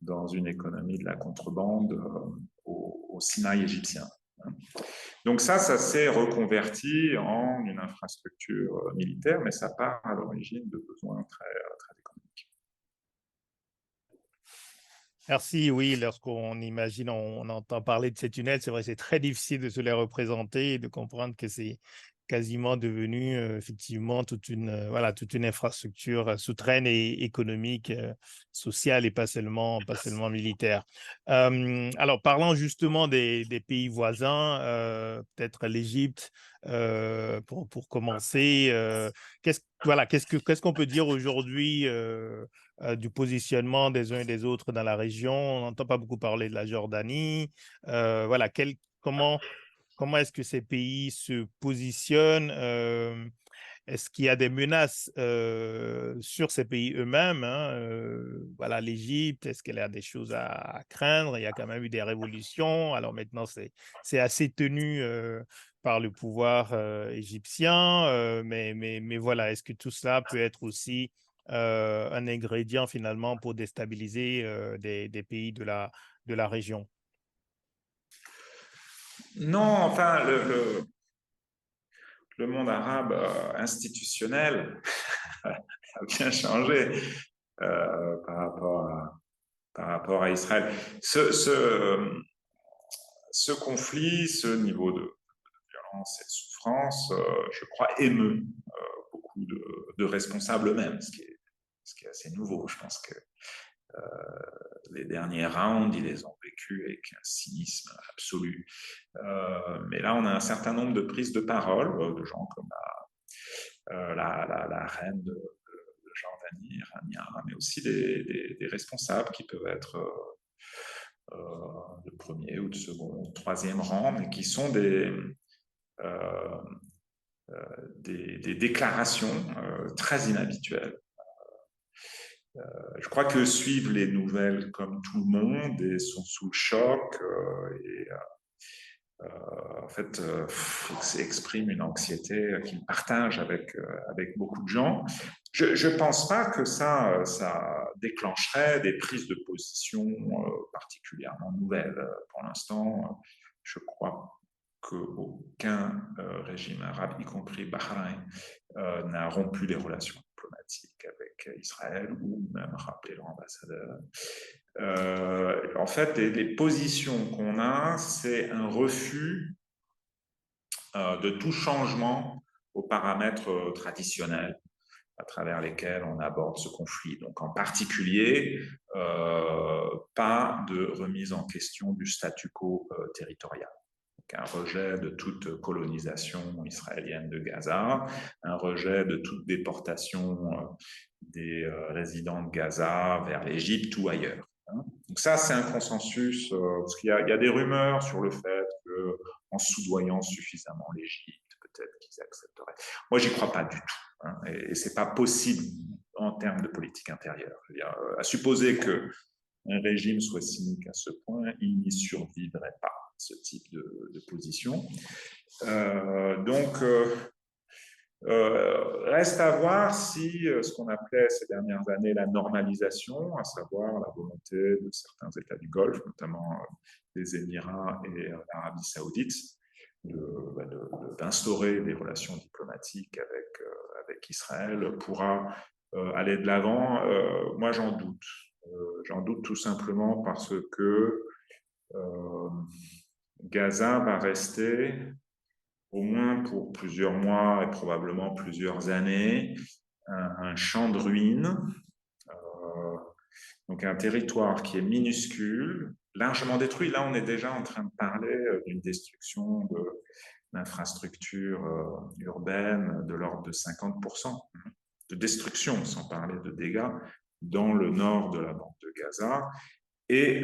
dans une économie de la contrebande au Sinaï égyptien. Donc ça s'est reconverti en une infrastructure militaire, mais ça part à l'origine de besoins très économiques. Merci, oui, lorsqu'on imagine, on entend parler de ces tunnels, c'est vrai, c'est très difficile de se les représenter et de comprendre que c'est quasiment devenu effectivement toute une infrastructure souterraine et économique, sociale et pas seulement militaire. Alors, parlant justement des pays voisins, peut-être l'Égypte, pour commencer, qu'est-ce qu'on peut dire aujourd'hui du positionnement des uns et des autres dans la région? On n'entend pas beaucoup parler de la Jordanie. Comment est-ce que ces pays se positionnent? Est-ce qu'il y a des menaces sur ces pays eux-mêmes, hein? L'Égypte, est-ce qu'elle a des choses à craindre? Il y a quand même eu des révolutions. Alors maintenant, c'est assez tenu par le pouvoir égyptien. Mais voilà, est-ce que tout cela peut être aussi un ingrédient finalement pour déstabiliser des pays de la région? Non, enfin, le monde arabe institutionnel a bien changé par rapport à Israël. Ce conflit, ce niveau de violence et de souffrance, je crois, émeut beaucoup de responsables eux-mêmes, ce qui est assez nouveau. Je pense que les derniers rounds, ils les ont vécus avec un cynisme absolu. Mais là, on a un certain nombre de prises de parole de gens comme la reine de Jordanie, Rania, mais aussi des responsables qui peuvent être de premier ou de second ou de troisième rang, mais qui sont des déclarations très inhabituelles. Je crois que suivent les nouvelles comme tout le monde et sont sous le choc en fait, expriment une anxiété qu'ils partagent avec beaucoup de gens. Je ne pense pas que ça déclencherait des prises de position particulièrement nouvelles. Pour l'instant, je crois qu'aucun régime arabe, y compris Bahreïn, n'a rompu les relations diplomatiques avec Israël ou même rappelé leur ambassadeur. En fait, les positions qu'on a, c'est un refus de tout changement aux paramètres traditionnels à travers lesquels on aborde ce conflit. Donc, en particulier, pas de remise en question du statu quo territorial. Donc, un rejet de toute colonisation israélienne de Gaza, un rejet de toute déportation des résidents de Gaza vers l'Égypte ou ailleurs. Donc ça, c'est un consensus, parce qu'il y a des rumeurs sur le fait qu'en soudoyant suffisamment l'Égypte, peut-être qu'ils accepteraient. Moi, j'y crois pas du tout, hein, et c'est pas possible en termes de politique intérieure. À supposer qu'un régime soit cynique à ce point, il n'y survivrait pas, ce type de position. Reste à voir si ce qu'on appelait ces dernières années la normalisation, à savoir la volonté de certains États du Golfe, notamment des Émirats et l'Arabie Saoudite, d'instaurer des relations diplomatiques avec Israël, pourra aller de l'avant. Moi, j'en doute. J'en doute tout simplement parce que Gaza va rester, au moins pour plusieurs mois et probablement plusieurs années, un champ de ruines, donc un territoire qui est minuscule, largement détruit. Là, on est déjà en train de parler d'une destruction d'infrastructures urbaines de l'ordre de 50%, de destruction, sans parler de dégâts, dans le nord de la bande de Gaza. Et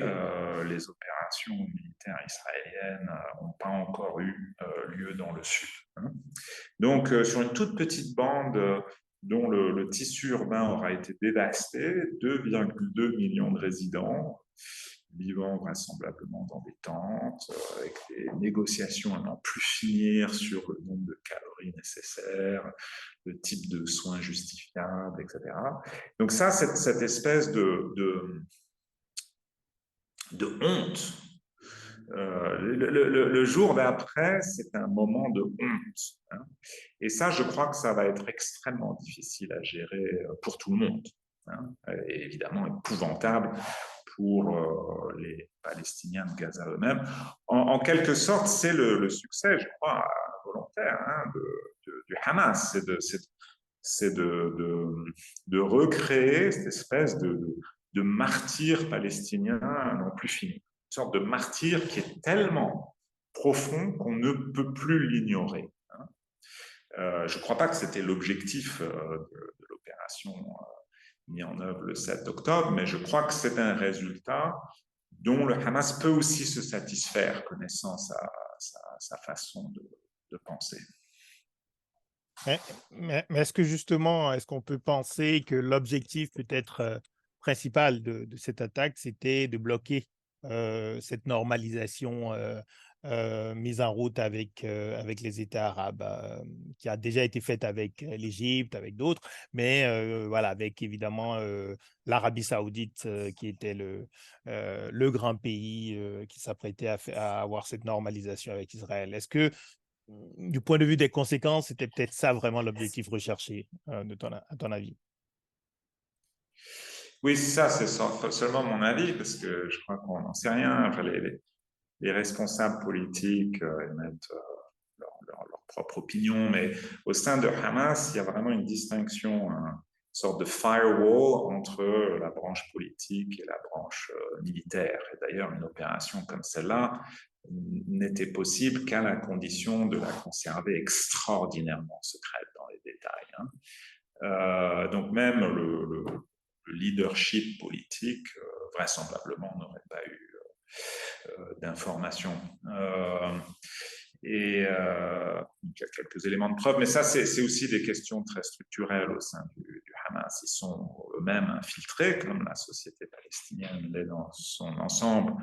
les opérations militaires israéliennes n'ont pas encore eu lieu dans le sud. Donc, sur une toute petite bande dont le tissu urbain aura été dévasté, 2,2 millions de résidents vivant vraisemblablement dans des tentes, avec des négociations à n'en plus finir sur le nombre de calories nécessaires, le type de soins justifiables, etc. Donc ça, cette espèce de honte. Le jour d'après, c'est un moment de honte. Hein. Et ça, je crois que ça va être extrêmement difficile à gérer pour tout le monde. Hein, et évidemment épouvantable pour les Palestiniens de Gaza eux-mêmes. En quelque sorte, c'est le succès, je crois, volontaire hein, du Hamas. C'est de recréer cette espèce de martyr palestinien à n'en plus finir. Une sorte de martyr qui est tellement profond qu'on ne peut plus l'ignorer. Je ne crois pas que c'était l'objectif de l'opération mise en œuvre le 7 octobre, mais je crois que c'est un résultat dont le Hamas peut aussi se satisfaire, connaissant sa façon de penser. Mais est-ce que justement, est-ce qu'on peut penser que l'objectif peut-être principal de cette attaque, c'était de bloquer cette normalisation mise en route avec les États arabes, qui a déjà été faite avec l'Égypte, avec d'autres, mais voilà, avec évidemment l'Arabie saoudite qui était le grand pays qui s'apprêtait à avoir cette normalisation avec Israël. Est-ce que du point de vue des conséquences, c'était peut-être ça vraiment l'objectif recherché, à ton avis? Oui, ça, c'est seulement mon avis, parce que je crois qu'on n'en sait rien. Enfin, les responsables politiques émettent leur propre opinion, mais au sein de Hamas, il y a vraiment une distinction, une sorte de firewall entre la branche politique et la branche militaire. Et d'ailleurs, une opération comme celle-là n'était possible qu'à la condition de la conserver extraordinairement secrète dans les détails. Hein. Donc même le leadership politique, vraisemblablement, n'aurait pas eu d'informations. Il y a quelques éléments de preuve, mais ça, c'est aussi des questions très structurelles au sein du Hamas. Ils sont eux-mêmes infiltrés, comme la société palestinienne l'est dans son ensemble,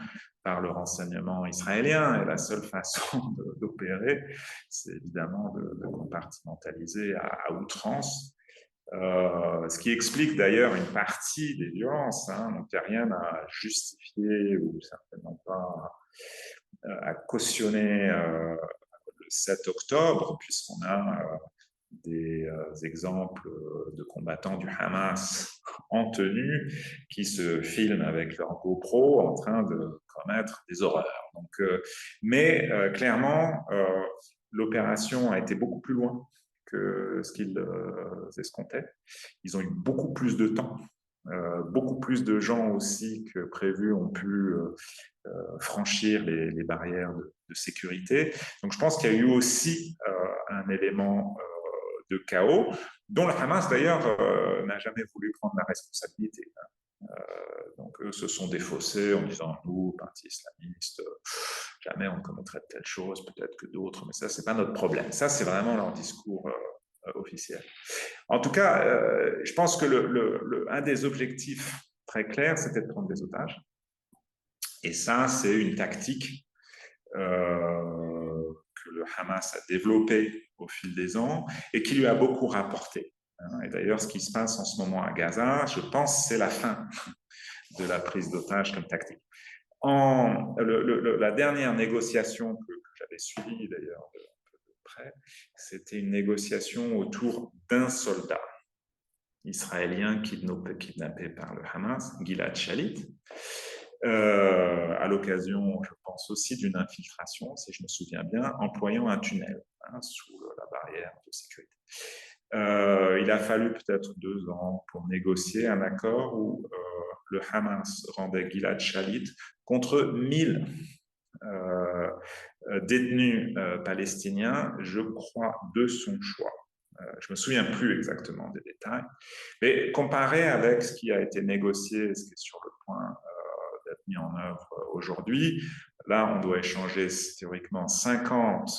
par le renseignement israélien. Et la seule façon d'opérer, c'est évidemment de compartimentaliser à outrance. Ce qui explique d'ailleurs une partie des violences. Hein. Donc, il n'y a rien à justifier ou certainement pas à cautionner le 7 octobre, puisqu'on a des exemples de combattants du Hamas en tenue qui se filment avec leur GoPro en train de commettre des horreurs. Donc, mais clairement, l'opération a été beaucoup plus loin que ce qu'ils escomptaient. Ils ont eu beaucoup plus de temps. Beaucoup plus de gens aussi que prévu ont pu franchir les barrières de sécurité. Donc je pense qu'il y a eu aussi un élément de chaos, dont le Hamas d'ailleurs n'a jamais voulu prendre la responsabilité. Donc eux se sont défaussés en disant nous, parti islamiste, jamais on commettrait de telles choses, peut-être que d'autres, mais ça c'est pas notre problème. Ça c'est vraiment leur discours officielle. En tout cas, je pense que un des objectifs très clairs, c'était de prendre des otages. Et ça, c'est une tactique que le Hamas a développée au fil des ans et qui lui a beaucoup rapporté. Et d'ailleurs, ce qui se passe en ce moment à Gaza, je pense, c'est la fin de la prise d'otages comme tactique. La dernière négociation que j'avais suivie d'ailleurs de près, c'était une négociation autour d'un soldat israélien kidnappé par le Hamas, Gilad Shalit, à l'occasion, je pense aussi d'une infiltration, si je me souviens bien, employant un tunnel sous la barrière de sécurité. Il a fallu peut-être 2 ans pour négocier un accord où le Hamas rendait Gilad Shalit contre 1000 détenus palestiniens, je crois, de son choix. Je ne me souviens plus exactement des détails, mais comparé avec ce qui a été négocié, ce qui est sur le point d'être mis en œuvre aujourd'hui, là, on doit échanger théoriquement 50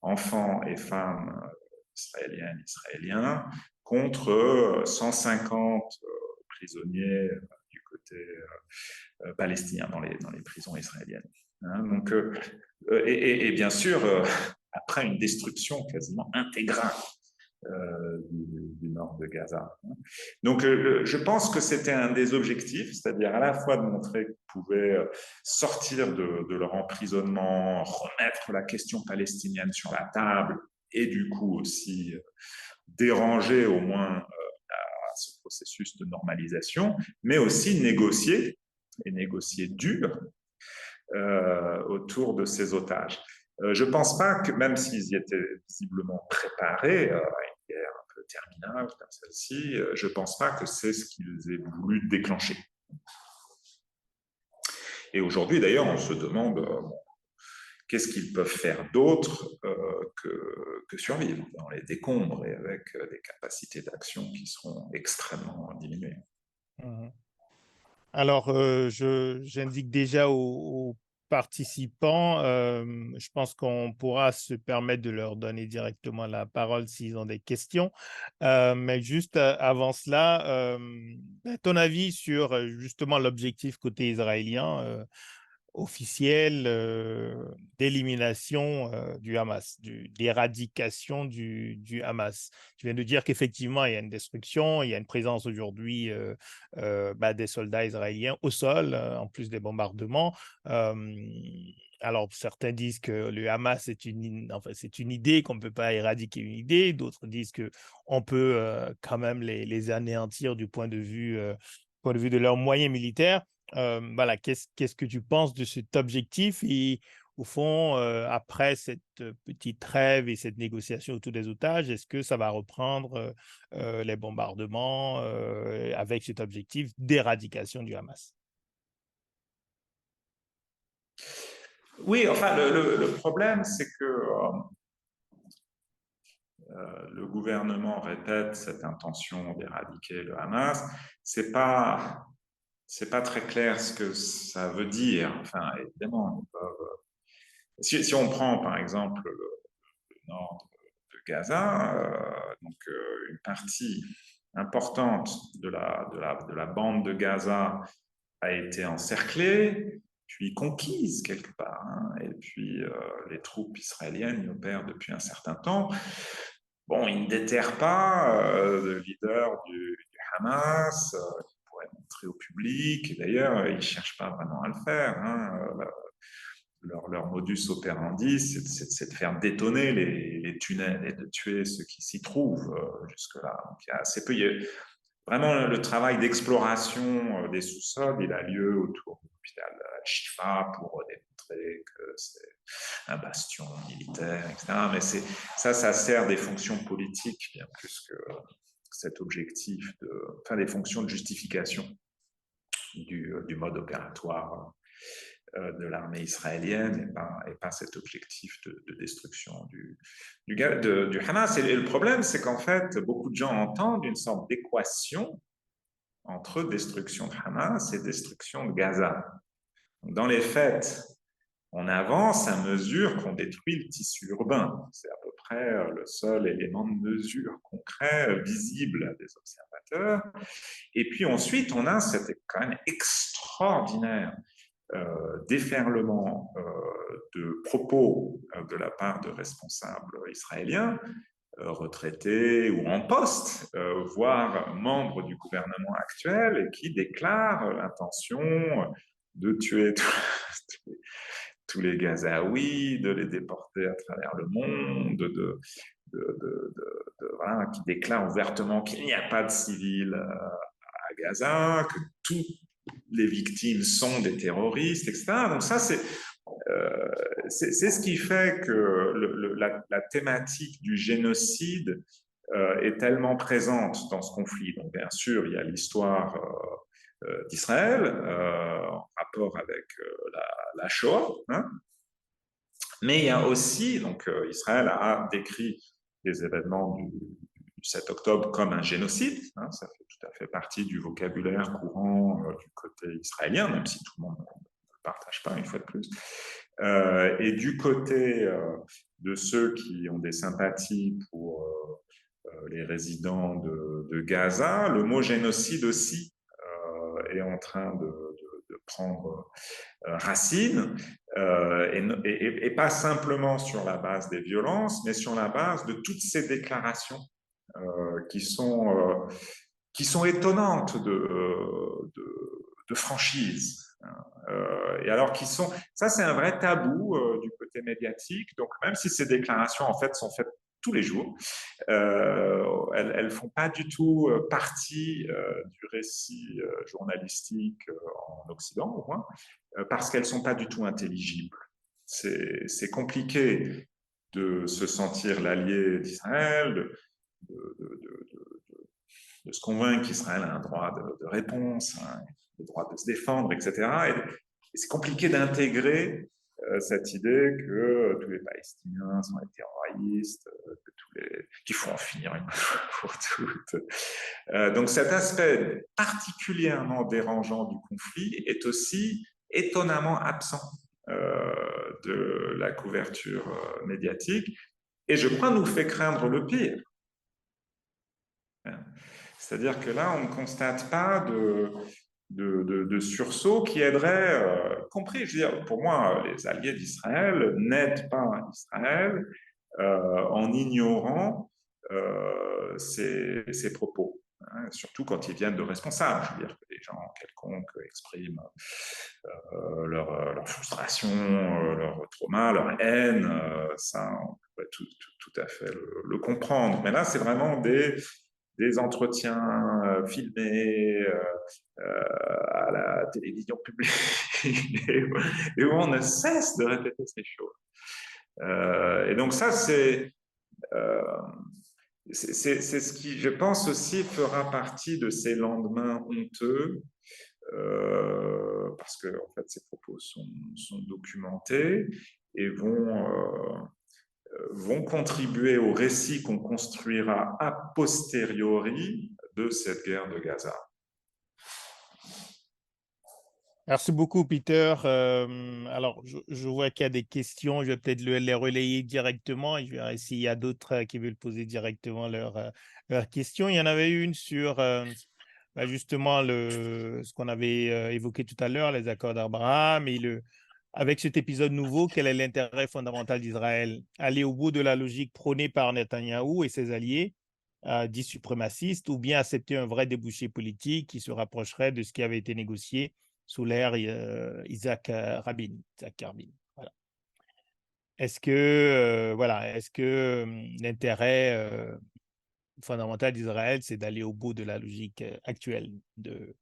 enfants et femmes israéliens contre 150 prisonniers du côté palestinien dans les prisons israéliennes. Donc, et bien sûr, après une destruction quasiment intégrale du nord de Gaza. Donc, je pense que c'était un des objectifs, c'est-à-dire à la fois de montrer qu'ils pouvaient sortir de leur emprisonnement, remettre la question palestinienne sur la table, et du coup aussi déranger au moins ce processus de normalisation, mais aussi négocier, et négocier dur, autour de ces otages. Je ne pense pas que, même s'ils y étaient visiblement préparés à une guerre un peu terminale comme celle-ci, je ne pense pas que c'est ce qu'ils aient voulu déclencher. Et aujourd'hui, d'ailleurs, on se demande qu'est-ce qu'ils peuvent faire d'autre que survivre dans les décombres et avec des capacités d'action qui seront extrêmement diminuées. Alors, j'indique déjà aux participants, je pense qu'on pourra se permettre de leur donner directement la parole s'ils ont des questions. Mais juste avant cela, ton avis sur justement l'objectif côté israélien officiel d'élimination du Hamas, d'éradication du Hamas. Je viens de dire qu'effectivement, il y a une destruction, il y a une présence aujourd'hui des soldats israéliens au sol, en plus des bombardements. Alors, certains disent que le Hamas c'est une idée, qu'on ne peut pas éradiquer une idée. D'autres disent qu'on peut quand même les anéantir du point de vue de leurs moyens militaires. Voilà, qu'est-ce que tu penses de cet objectif et au fond, après cette petite trêve et cette négociation autour des otages, est-ce que ça va reprendre les bombardements avec cet objectif d'éradication du Hamas? Oui, enfin, le problème, c'est que le gouvernement répète cette intention d'éradiquer le Hamas. C'est pas très clair ce que ça veut dire. Enfin, évidemment, si on prend par exemple le nord de Gaza, donc une partie importante de la bande de Gaza a été encerclée, puis conquise quelque part. Et puis les troupes israéliennes y opèrent depuis un certain temps. Bon, ils ne déterrent pas le leader du Hamas, qui pourrait montrer au public. Et d'ailleurs, ils ne cherchent pas vraiment à le faire. Leur modus operandi, c'est de faire détonner les tunnels et de tuer ceux qui s'y trouvent jusque-là. Donc, il y a assez peu. Vraiment, le travail d'exploration des sous-sols, il a lieu autour de l'hôpital Shifa pour démontrer que c'est un bastion militaire, etc. Mais ça sert des fonctions politiques bien plus que cet objectif des fonctions de justification du mode opératoire de l'armée israélienne et pas cet objectif de destruction du Hamas. Et le problème, c'est qu'en fait, beaucoup de gens entendent une sorte d'équation entre destruction de Hamas et destruction de Gaza. Dans les faits, on avance à mesure qu'on détruit le tissu urbain. C'est à peu près le seul élément de mesure concret visible à des observateurs. Et puis ensuite, on a cet quand même extraordinaire déferlement de propos de la part de responsables israéliens, retraités ou en poste, voire membres du gouvernement actuel, et qui déclarent l'intention de tuer tous les Gazaouis, de les déporter à travers le monde, voilà, qui déclarent ouvertement qu'il n'y a pas de civils à Gaza, que toutes les victimes sont des terroristes, etc. Donc ça, c'est ce qui fait que la thématique du génocide est tellement présente dans ce conflit. Donc bien sûr, il y a l'histoire d'Israël en rapport avec la Shoah, hein, mais il y a aussi, donc Israël a décrit les événements du 7 octobre comme un génocide, hein, ça fait tout à fait partie du vocabulaire courant du côté israélien, même si tout le monde ne le partage pas une fois de plus. Et du côté de ceux qui ont des sympathies pour les résidents de Gaza, le mot génocide aussi est en train de prendre racine, et pas simplement sur la base des violences, mais sur la base de toutes ces déclarations qui sont étonnantes de franchise. Et alors ça c'est un vrai tabou du côté médiatique, donc même si ces déclarations en fait sont faites tous les jours, elles font pas du tout partie du récit journalistique en Occident au moins, parce qu'elles sont pas du tout intelligibles. C'est compliqué de se sentir l'allié d'Israël, de se convaincre qu'Israël a un droit de réponse, le droit de se défendre, etc. Et c'est compliqué d'intégrer cette idée que tous les Palestiniens sont des terroristes, qu'il faut en finir une fois pour toutes. Donc cet aspect particulièrement dérangeant du conflit est aussi étonnamment absent de la couverture médiatique, et je crois nous fait craindre le pire. C'est-à-dire que là, on ne constate pas de sursaut qui aiderait, compris, je veux dire, pour moi, les alliés d'Israël n'aident pas Israël en ignorant ces propos, hein, surtout quand ils viennent de responsables. Je veux dire que les gens quelconques expriment leur frustration, leur trauma, leur haine, ça, on peut tout à fait le comprendre. Mais là, c'est vraiment des entretiens filmés à la télévision publique et où on ne cesse de répéter ces choses. Et donc ça, c'est ce qui, je pense aussi, fera partie de ces lendemains honteux, parce que en fait, ces propos sont documentés et vont contribuer au récit qu'on construira a posteriori de cette guerre de Gaza. Merci beaucoup, Peter. Alors, je vois qu'il y a des questions. Je vais peut-être les relayer directement. Je verrai s'il y a d'autres qui veulent poser directement leurs questions. Il y en avait une sur justement ce qu'on avait évoqué tout à l'heure, les accords d'Abraham. Et avec cet épisode nouveau, quel est l'intérêt fondamental d'Israël? Aller au bout de la logique prônée par Netanyahou et ses alliés, dits suprémacistes, ou bien accepter un vrai débouché politique qui se rapprocherait de ce qui avait été négocié sous l'ère Isaac Rabin. Voilà. Est-ce que l'intérêt fondamental d'Israël, c'est d'aller au bout de la logique actuelle de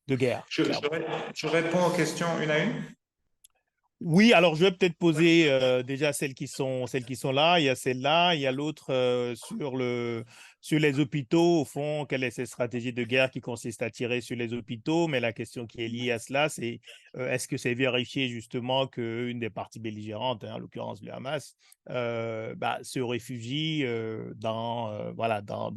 guerre? Je réponds aux questions une à une. Oui, alors je vais peut-être poser déjà celles qui sont là. Il y a celle-là, il y a l'autre sur les hôpitaux. Au fond, quelle est cette stratégie de guerre qui consiste à tirer sur les hôpitaux? Mais la question qui est liée à cela, c'est est-ce que c'est vérifié justement qu'une des parties belligérantes, hein, en l'occurrence le Hamas, se réfugie dans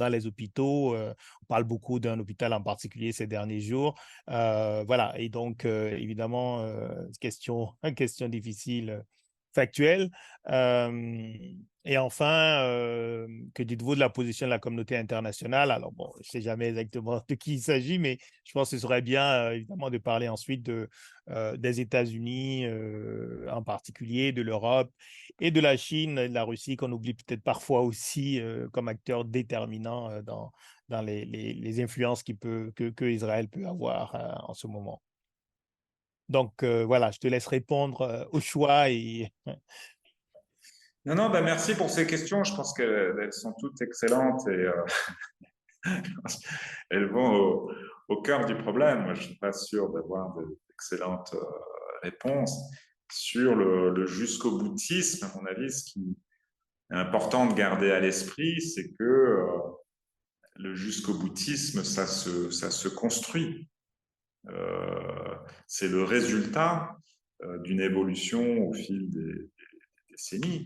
les hôpitaux? On parle beaucoup d'un hôpital en particulier ces derniers jours. Voilà, et donc évidemment, question difficile factuel. Et enfin, que dites-vous de la position de la communauté internationale? Alors, bon, je ne sais jamais exactement de qui il s'agit, mais je pense que ce serait bien, évidemment, de parler ensuite des États-Unis en particulier, de l'Europe et de la Chine et de la Russie, qu'on oublie peut-être parfois aussi comme acteurs déterminants dans les influences que Israël peut avoir en ce moment. Donc, voilà, je te laisse répondre au choix et Non, ben merci pour ces questions. Je pense qu'elles sont toutes excellentes et elles vont au cœur du problème. Moi, je ne suis pas sûr d'avoir d'excellentes réponses. Sur le jusqu'au boutisme, à mon avis, ce qui est important de garder à l'esprit, c'est que le jusqu'au boutisme, ça se construit. C'est le résultat d'une évolution au fil des décennies.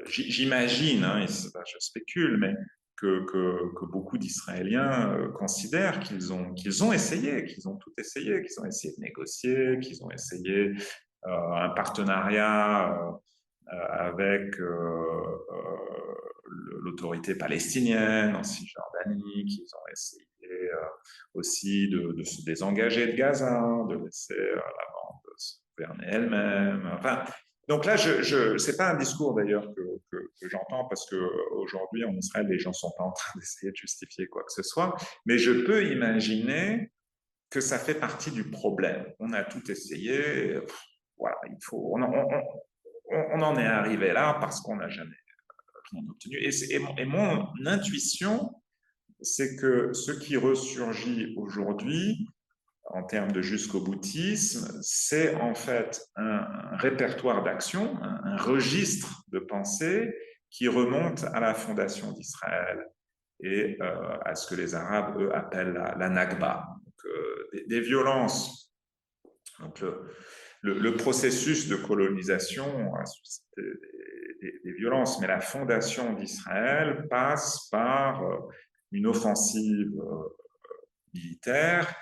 J'imagine, hein, je spécule, mais que beaucoup d'Israéliens considèrent qu'ils ont essayé, qu'ils ont tout essayé, qu'ils ont essayé de négocier, qu'ils ont essayé un partenariat avec l'autorité palestinienne en Cisjordanie, qu'ils ont essayé aussi de se désengager de Gaza, de laisser la bande se gouverner elle-même. Enfin, donc là, c'est pas un discours d'ailleurs que j'entends parce qu'aujourd'hui en Israël, les gens sont pas en train d'essayer de justifier quoi que ce soit, mais je peux imaginer que ça fait partie du problème. On a tout essayé, voilà, on en est arrivé là parce qu'on n'a jamais rien obtenu. Et mon intuition, c'est que ce qui ressurgit aujourd'hui, en termes de jusqu'au boutisme, c'est en fait un répertoire d'action, un registre de pensée qui remonte à la fondation d'Israël et à ce que les Arabes, eux, appellent la Nakba. Donc, des violences. Donc, le processus de colonisation a suscité des violences, mais la fondation d'Israël passe par une offensive militaire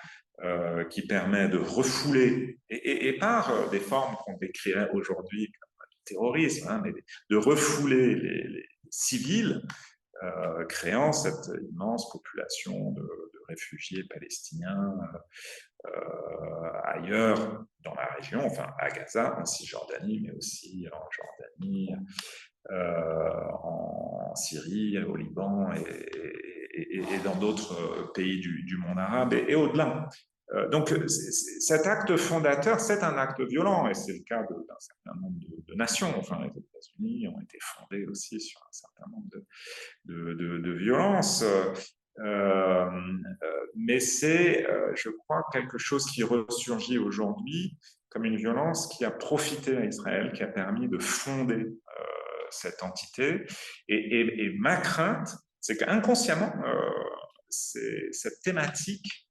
qui permet de refouler, et par des formes qu'on décrirait aujourd'hui comme le terrorisme, hein, mais de refouler les civils, créant cette immense population de réfugiés palestiniens ailleurs dans la région, enfin à Gaza, en Cisjordanie, mais aussi en Jordanie, en Syrie, au Liban et dans d'autres pays du monde arabe et au-delà. Donc cet acte fondateur, c'est un acte violent et c'est le cas d'un certain nombre de nations. Enfin, les États-Unis ont été fondés aussi sur un certain nombre de violences. Mais c'est, je crois, quelque chose qui ressurgit aujourd'hui comme une violence qui a profité à Israël, qui a permis de fonder cette entité. Et ma crainte, c'est qu'inconsciemment, cette thématique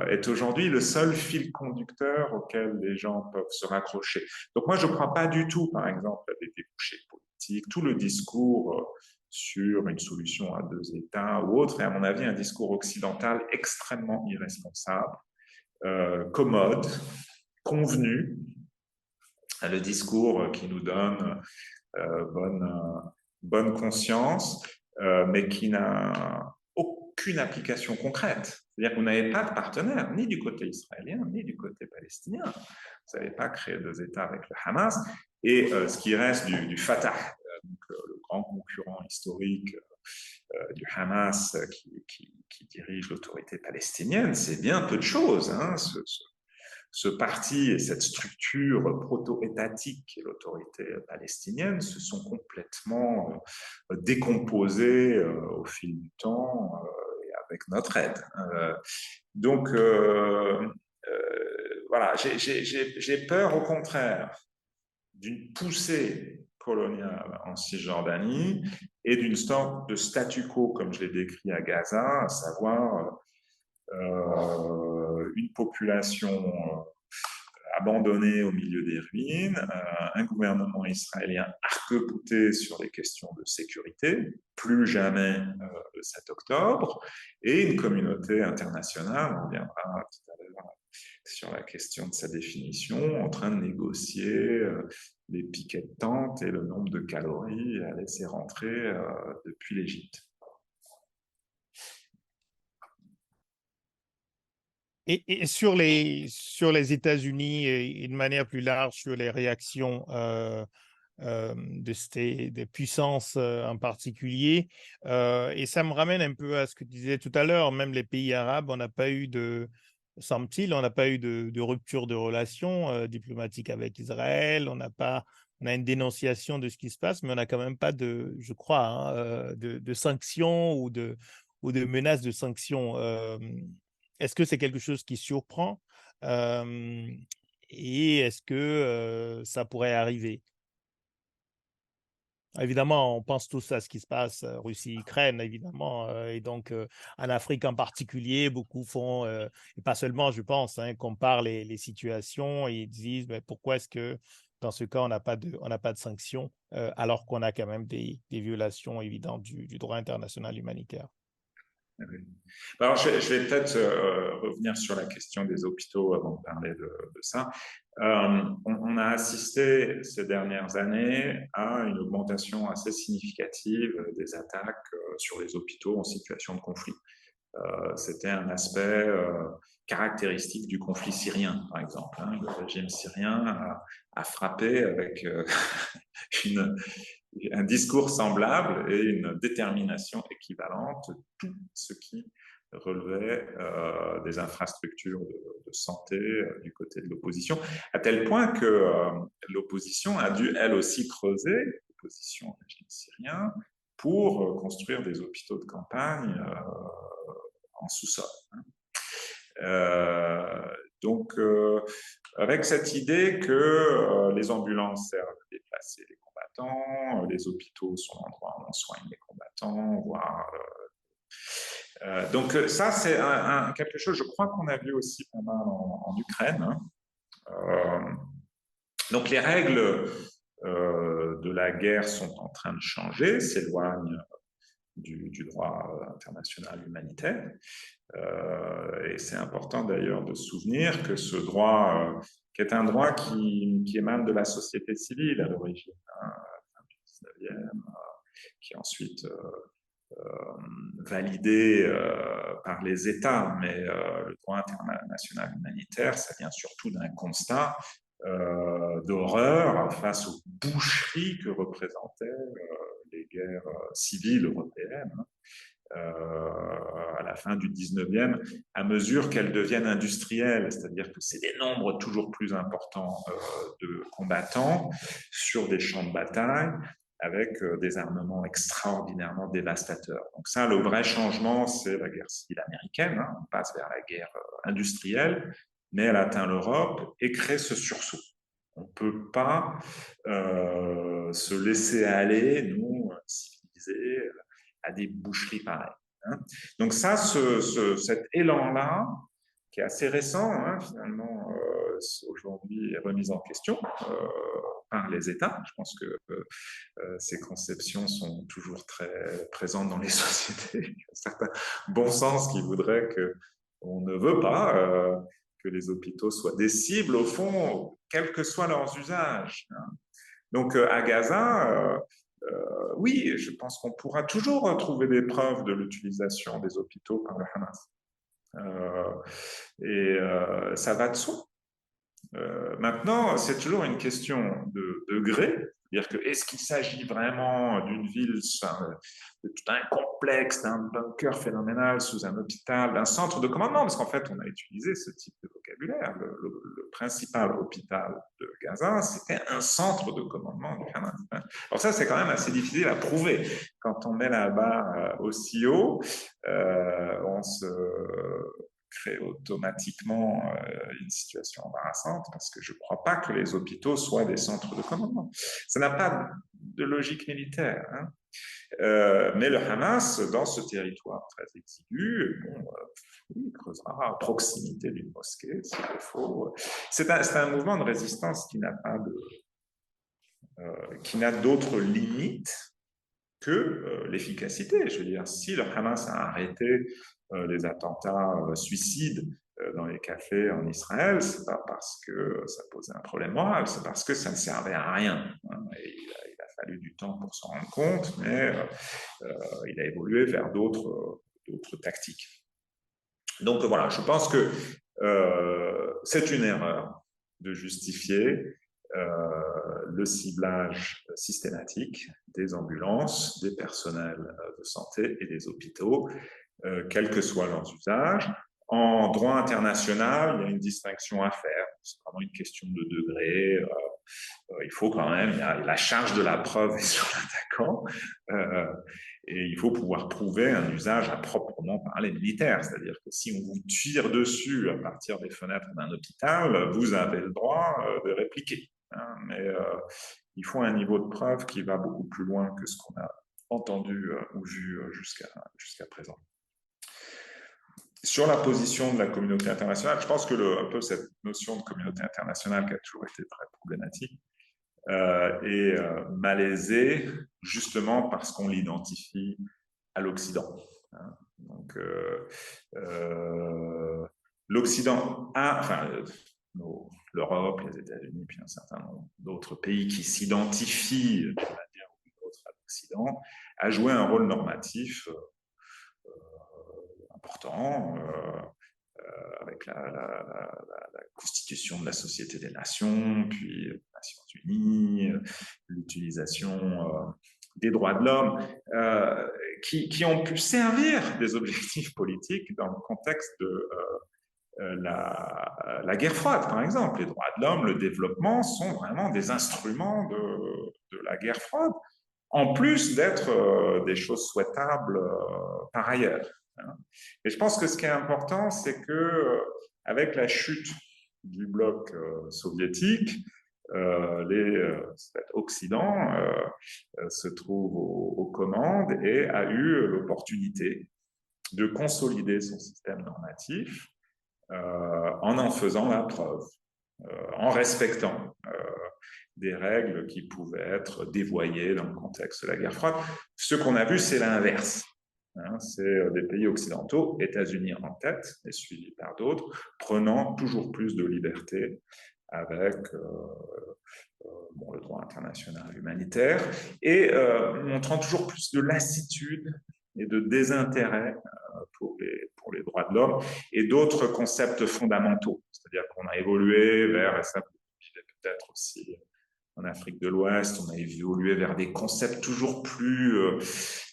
est aujourd'hui le seul fil conducteur auquel les gens peuvent se raccrocher. Donc moi, je ne crois pas du tout, par exemple, à des débouchés politiques. Tout le discours sur une solution à deux États ou autre est, à mon avis, un discours occidental extrêmement irresponsable, commode, convenu, le discours qui nous donne bonne conscience, mais qui n'a aucune application concrète. C'est-à-dire que vous n'avez pas de partenaire, ni du côté israélien, ni du côté palestinien. Vous n'avez pas créé deux États avec le Hamas. Et ce qui reste du Fatah, donc, le grand concurrent historique du Hamas qui dirige l'autorité palestinienne, c'est bien peu de choses. Hein, ce parti et cette structure proto-étatique qui est l'autorité palestinienne se sont complètement décomposés au fil du temps et avec notre aide. Donc, voilà, j'ai peur au contraire d'une poussée coloniale en Cisjordanie et d'une sorte de statu quo, comme je l'ai décrit à Gaza, à savoir une population abandonnée au milieu des ruines, un gouvernement israélien arc-bouté sur les questions de sécurité, plus jamais le 7 octobre, et une communauté internationale, on reviendra tout à l'heure sur la question de sa définition, en train de négocier les piquets de tente et le nombre de calories à laisser rentrer depuis l'Égypte. Et sur les États-Unis et de manière plus large sur les réactions des puissances en particulier, et ça me ramène un peu à ce que tu disais tout à l'heure, même les pays arabes, on n'a pas eu semble-t-il, on n'a pas eu de rupture de relations diplomatiques avec Israël, on a une dénonciation de ce qui se passe, mais on n'a quand même pas je crois, hein, de sanctions ou de menaces de sanctions. Est-ce que c'est quelque chose qui surprend et est-ce que ça pourrait arriver? Évidemment, on pense tous à ce qui se passe, Russie-Ukraine, évidemment, et donc en Afrique en particulier, beaucoup font, et pas seulement, je pense, hein, comparent les situations et ils disent mais pourquoi est-ce que dans ce cas, on n'a pas de sanctions alors qu'on a quand même des violations évidentes du droit international humanitaire. Oui. Alors, je vais peut-être revenir sur la question des hôpitaux avant de parler de ça. On a assisté ces dernières années à une augmentation assez significative des attaques sur les hôpitaux en situation de conflit. C'était un aspect caractéristique du conflit syrien, par exemple. Hein. Le régime syrien a frappé avec un discours semblable et une détermination équivalente, tout ce qui relevait des infrastructures de santé du côté de l'opposition, à tel point que l'opposition a dû, elle aussi, creuser, l'opposition au régime syrien, pour construire des hôpitaux de campagne en sous-sol. Donc, avec cette idée que les ambulances servent à déplacer les combattants, les hôpitaux sont l'endroit où on soigne les combattants, voire... donc ça, c'est quelque chose, je crois qu'on a vu aussi pas mal en Ukraine. Hein. Donc les règles de la guerre sont en train de changer, s'éloignent du droit international humanitaire. Et c'est important d'ailleurs de se souvenir que ce droit, qui est un droit qui émane de la société civile à l'origine, hein, du 19e, qui est ensuite validé par les États, mais le droit international humanitaire, ça vient surtout d'un constat d'horreur face aux boucheries que représentaient les guerres civiles européennes. À la fin du 19e, à mesure qu'elles deviennent industrielles, c'est-à-dire que c'est des nombres toujours plus importants de combattants sur des champs de bataille avec des armements extraordinairement dévastateurs. Donc ça, le vrai changement, c'est la guerre civile américaine. Hein. On passe vers la guerre industrielle, mais elle atteint l'Europe et crée ce sursaut. On ne peut pas se laisser aller, nous, civilisés, à des boucheries pareilles. Hein. Donc ça, cet élan-là, qui est assez récent, hein, finalement, aujourd'hui est remis en question par les États. Je pense que ces conceptions sont toujours très présentes dans les sociétés. Il y a un certain bon sens qui voudrait qu'on ne veut pas que les hôpitaux soient des cibles, au fond, quels que soient leurs usages. Hein. Donc à Gaza, oui, je pense qu'on pourra toujours trouver des preuves de l'utilisation des hôpitaux par le Hamas. Ça va de soi. Maintenant, c'est toujours une question de degré. C'est-à-dire que est-ce qu'il s'agit vraiment d'une ville, de tout un complexe, d'un bunker phénoménal sous un hôpital, d'un centre de commandement? Parce qu'en fait, on a utilisé ce type de vocabulaire. Le principal hôpital de Gaza, c'était un centre de commandement du Hamas. Alors ça, c'est quand même assez difficile à prouver. Quand on met la barre aussi haut, on se crée automatiquement une situation embarrassante parce que je ne crois pas que les hôpitaux soient des centres de commandement. Ça n'a pas de logique militaire. Hein. Mais le Hamas, dans ce territoire très exigu, il creusera à proximité d'une mosquée, s'il le faut. C'est un mouvement de résistance qui n'a pas qui n'a d'autre limite que l'efficacité. Je veux dire, si le Hamas a arrêté les attentats suicides dans les cafés en Israël, c'est pas parce que ça posait un problème moral, c'est parce que ça ne servait à rien. Et il a fallu du temps pour s'en rendre compte, mais il a évolué vers d'autres tactiques. Donc voilà, je pense que c'est une erreur de justifier le ciblage systématique des ambulances, des personnels de santé et des hôpitaux, quels que soient leurs usages. En droit international, il y a une distinction à faire. C'est vraiment une question de degré. Il faut quand même, la charge de la preuve est sur l'attaquant, et il faut pouvoir prouver un usage à proprement parler militaire. C'est-à-dire que si on vous tire dessus à partir des fenêtres d'un hôpital, vous avez le droit de répliquer. Mais il faut un niveau de preuve qui va beaucoup plus loin que ce qu'on a entendu ou vu jusqu'à présent. Sur la position de la communauté internationale, je pense que un peu cette notion de communauté internationale qui a toujours été très problématique est malaisée justement parce qu'on l'identifie à l'Occident. Donc, l'Occident a, enfin, l'Europe, les États-Unis, puis un certain nombre d'autres pays qui s'identifient d'une manière ou d'une autre à l'Occident, a joué un rôle normatif important avec la constitution de la Société des Nations, puis les Nations Unies, l'utilisation des droits de l'homme, qui ont pu servir des objectifs politiques dans le contexte de la guerre froide, par exemple. Les droits de l'homme, le développement sont vraiment des instruments de la guerre froide, en plus d'être des choses souhaitables par ailleurs. Et je pense que ce qui est important, c'est que avec la chute du bloc soviétique, l'Occident se trouve aux commandes et a eu l'opportunité de consolider son système normatif en faisant la preuve, en respectant des règles qui pouvaient être dévoyées dans le contexte de la guerre froide. Ce qu'on a vu, c'est l'inverse. C'est des pays occidentaux, États-Unis en tête, et suivis par d'autres, prenant toujours plus de liberté avec le droit international humanitaire et montrant toujours plus de lassitude et de désintérêt pour les droits de l'homme et d'autres concepts fondamentaux. C'est-à-dire qu'on a évolué vers, et ça peut-être aussi en Afrique de l'Ouest, on a évolué vers des concepts toujours plus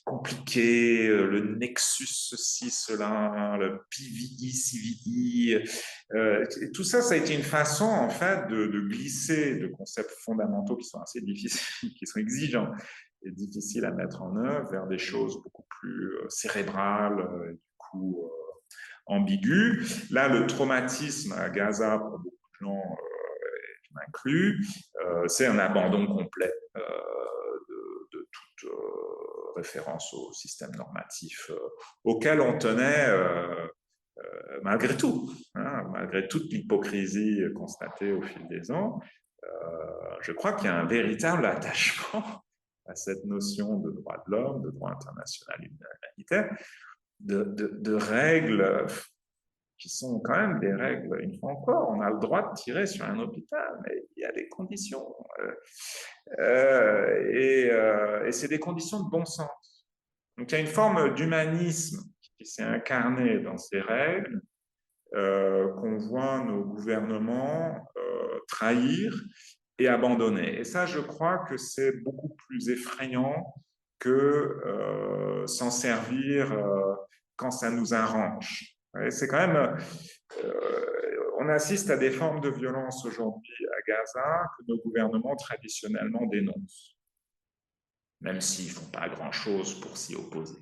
compliqués, le nexus ceci, cela, le PVI, CVI. Tout ça, ça a été une façon, en fait, de glisser de concepts fondamentaux qui sont assez difficiles, qui sont exigeants et difficiles à mettre en œuvre vers des choses beaucoup plus cérébrales, du coup ambiguës. Là, le traumatisme à Gaza, pour beaucoup de gens, inclus, c'est un abandon complet de toute référence au système normatif auquel on tenait malgré tout, malgré toute l'hypocrisie constatée au fil des ans. Je crois qu'il y a un véritable attachement à cette notion de droit de l'homme, de droit international humanitaire, de règles qui sont quand même des règles. Une fois encore, on a le droit de tirer sur un hôpital, mais il y a des conditions. Et c'est des conditions de bon sens. Donc, il y a une forme d'humanisme qui s'est incarnée dans ces règles qu'on voit nos gouvernements trahir et abandonner. Et ça, je crois que c'est beaucoup plus effrayant que s'en servir quand ça nous arrange. C'est quand même, on assiste à des formes de violence aujourd'hui à Gaza que nos gouvernements traditionnellement dénoncent, même s'ils ne font pas grand-chose pour s'y opposer.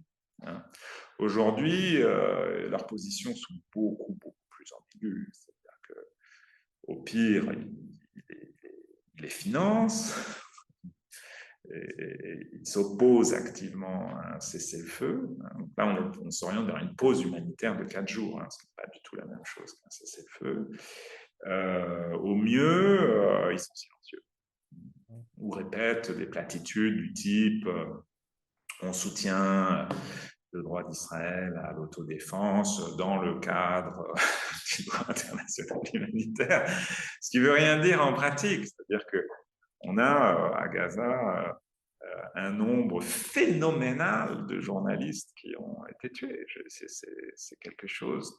Aujourd'hui, leurs positions sont beaucoup plus ambiguës. C'est-à-dire qu'au pire, ils les financent, et ils s'opposent activement à un cessez-le-feu. Là, on s'oriente vers une pause humanitaire de 4 jours. Ce n'est pas du tout la même chose qu'un cessez-le-feu. Au mieux, ils sont silencieux ou répètent des platitudes du type on soutient le droit d'Israël à l'autodéfense dans le cadre du droit international humanitaire, ce qui ne veut rien dire en pratique. C'est-à-dire qu'on a à Gaza un nombre phénoménal de journalistes qui ont été tués. C'est quelque chose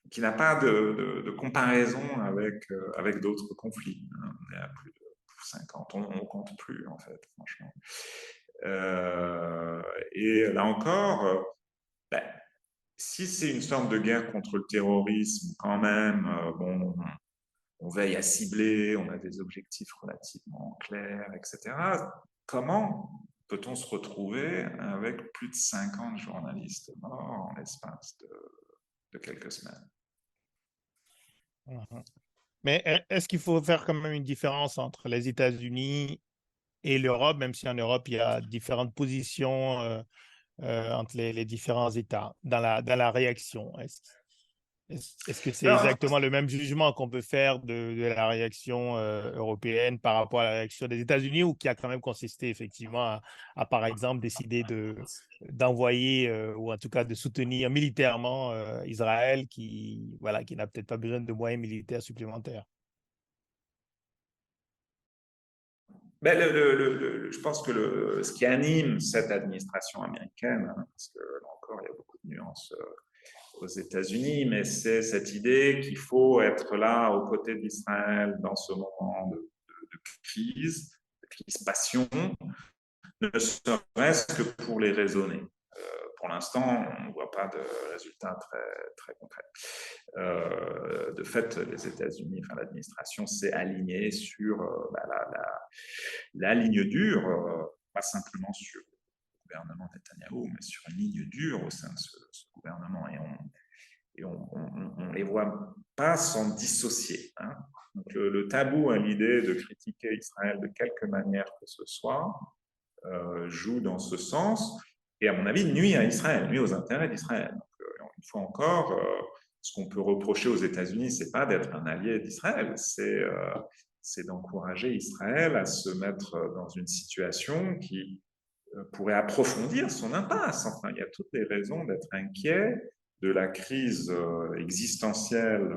qui n'a pas de comparaison avec d'autres conflits. On est à plus de 50, on ne compte plus en fait, franchement. Et là encore, ben, si c'est une sorte de guerre contre le terrorisme, quand même, bon, on veille à cibler, on a des objectifs relativement clairs, etc. Comment peut-on se retrouver avec plus de 50 journalistes morts en l'espace de quelques semaines? Mais est-ce qu'il faut faire quand même une différence entre les États-Unis et l'Europe, même si en Europe, il y a différentes positions entre les différents États dans la réaction? Est-ce que c'est Alors, exactement le même jugement qu'on peut faire de la réaction européenne par rapport à la réaction des États-Unis, ou qui a quand même consisté effectivement par exemple, décider d'envoyer ou en tout cas de soutenir militairement Israël qui n'a peut-être pas besoin de moyens militaires supplémentaires? ben je pense que ce qui anime cette administration américaine, parce que là encore, il y a beaucoup de nuances aux États-Unis, mais c'est cette idée qu'il faut être là aux côtés d'Israël dans ce moment de crise, de crispation, ne serait-ce que pour les raisonner. Pour l'instant, on ne voit pas de résultats très, très concrets. De fait, les États-Unis, enfin l'administration s'est alignée sur la ligne dure, pas simplement sur le gouvernement Netanyahou, mais sur une ligne dure au sein de ce gouvernement. Et on ne les voit pas s'en dissocier. Hein. Donc le tabou à l'idée de critiquer Israël de quelque manière que ce soit joue dans ce sens, et à mon avis nuit à Israël, nuit aux intérêts d'Israël. Donc, une fois encore, ce qu'on peut reprocher aux États-Unis, c'est pas d'être un allié d'Israël, c'est d'encourager Israël à se mettre dans une situation qui pourrait approfondir son impasse. Enfin, il y a toutes les raisons d'être inquiet de la crise existentielle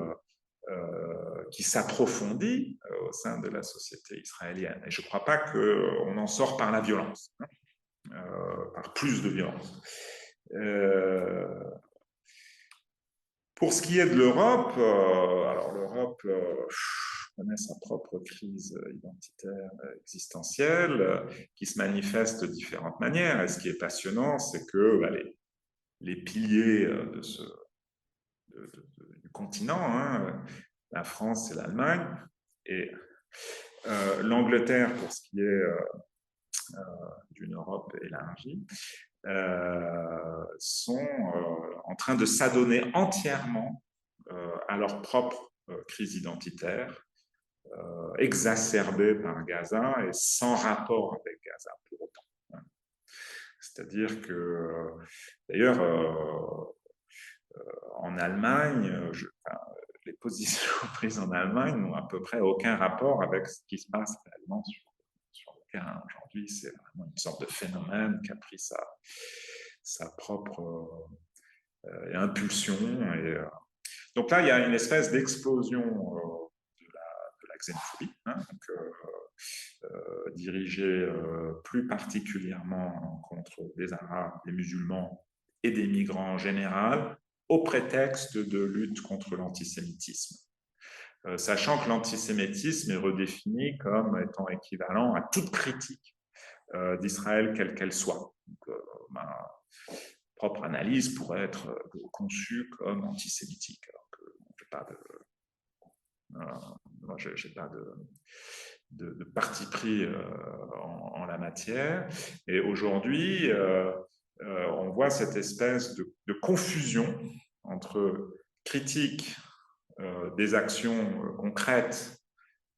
qui s'approfondit au sein de la société israélienne. Et je ne crois pas qu'on en sort par la violence, hein, par plus de violence. Pour ce qui est de l'Europe, alors l'Europe connaît sa propre crise identitaire existentielle qui se manifeste de différentes manières. Et ce qui est passionnant, c'est que les piliers du continent, hein, la France et l'Allemagne, et l'Angleterre pour ce qui est d'une Europe élargie, sont en train de s'adonner entièrement à leur propre crise identitaire, exacerbée par Gaza et sans rapport avec Gaza pour autant. Hein. C'est-à-dire que, d'ailleurs, en Allemagne, les positions prises en Allemagne n'ont à peu près aucun rapport avec ce qui se passe réellement sur le terrain. Aujourd'hui, c'est vraiment une sorte de phénomène qui a pris sa propre impulsion. Donc là, il y a une espèce d'explosion de la xénophobie, hein, dirigée plus particulièrement contre des Arabes, des musulmans et des migrants en général, au prétexte de lutte contre l'antisémitisme. Sachant que l'antisémitisme est redéfini comme étant équivalent à toute critique d'Israël, quelle qu'elle soit. Donc, ma propre analyse pourrait être conçue comme antisémitique, alors que moi, je n'ai pas de parti pris en la matière. Et aujourd'hui, on voit cette espèce de confusion entre critique des actions concrètes,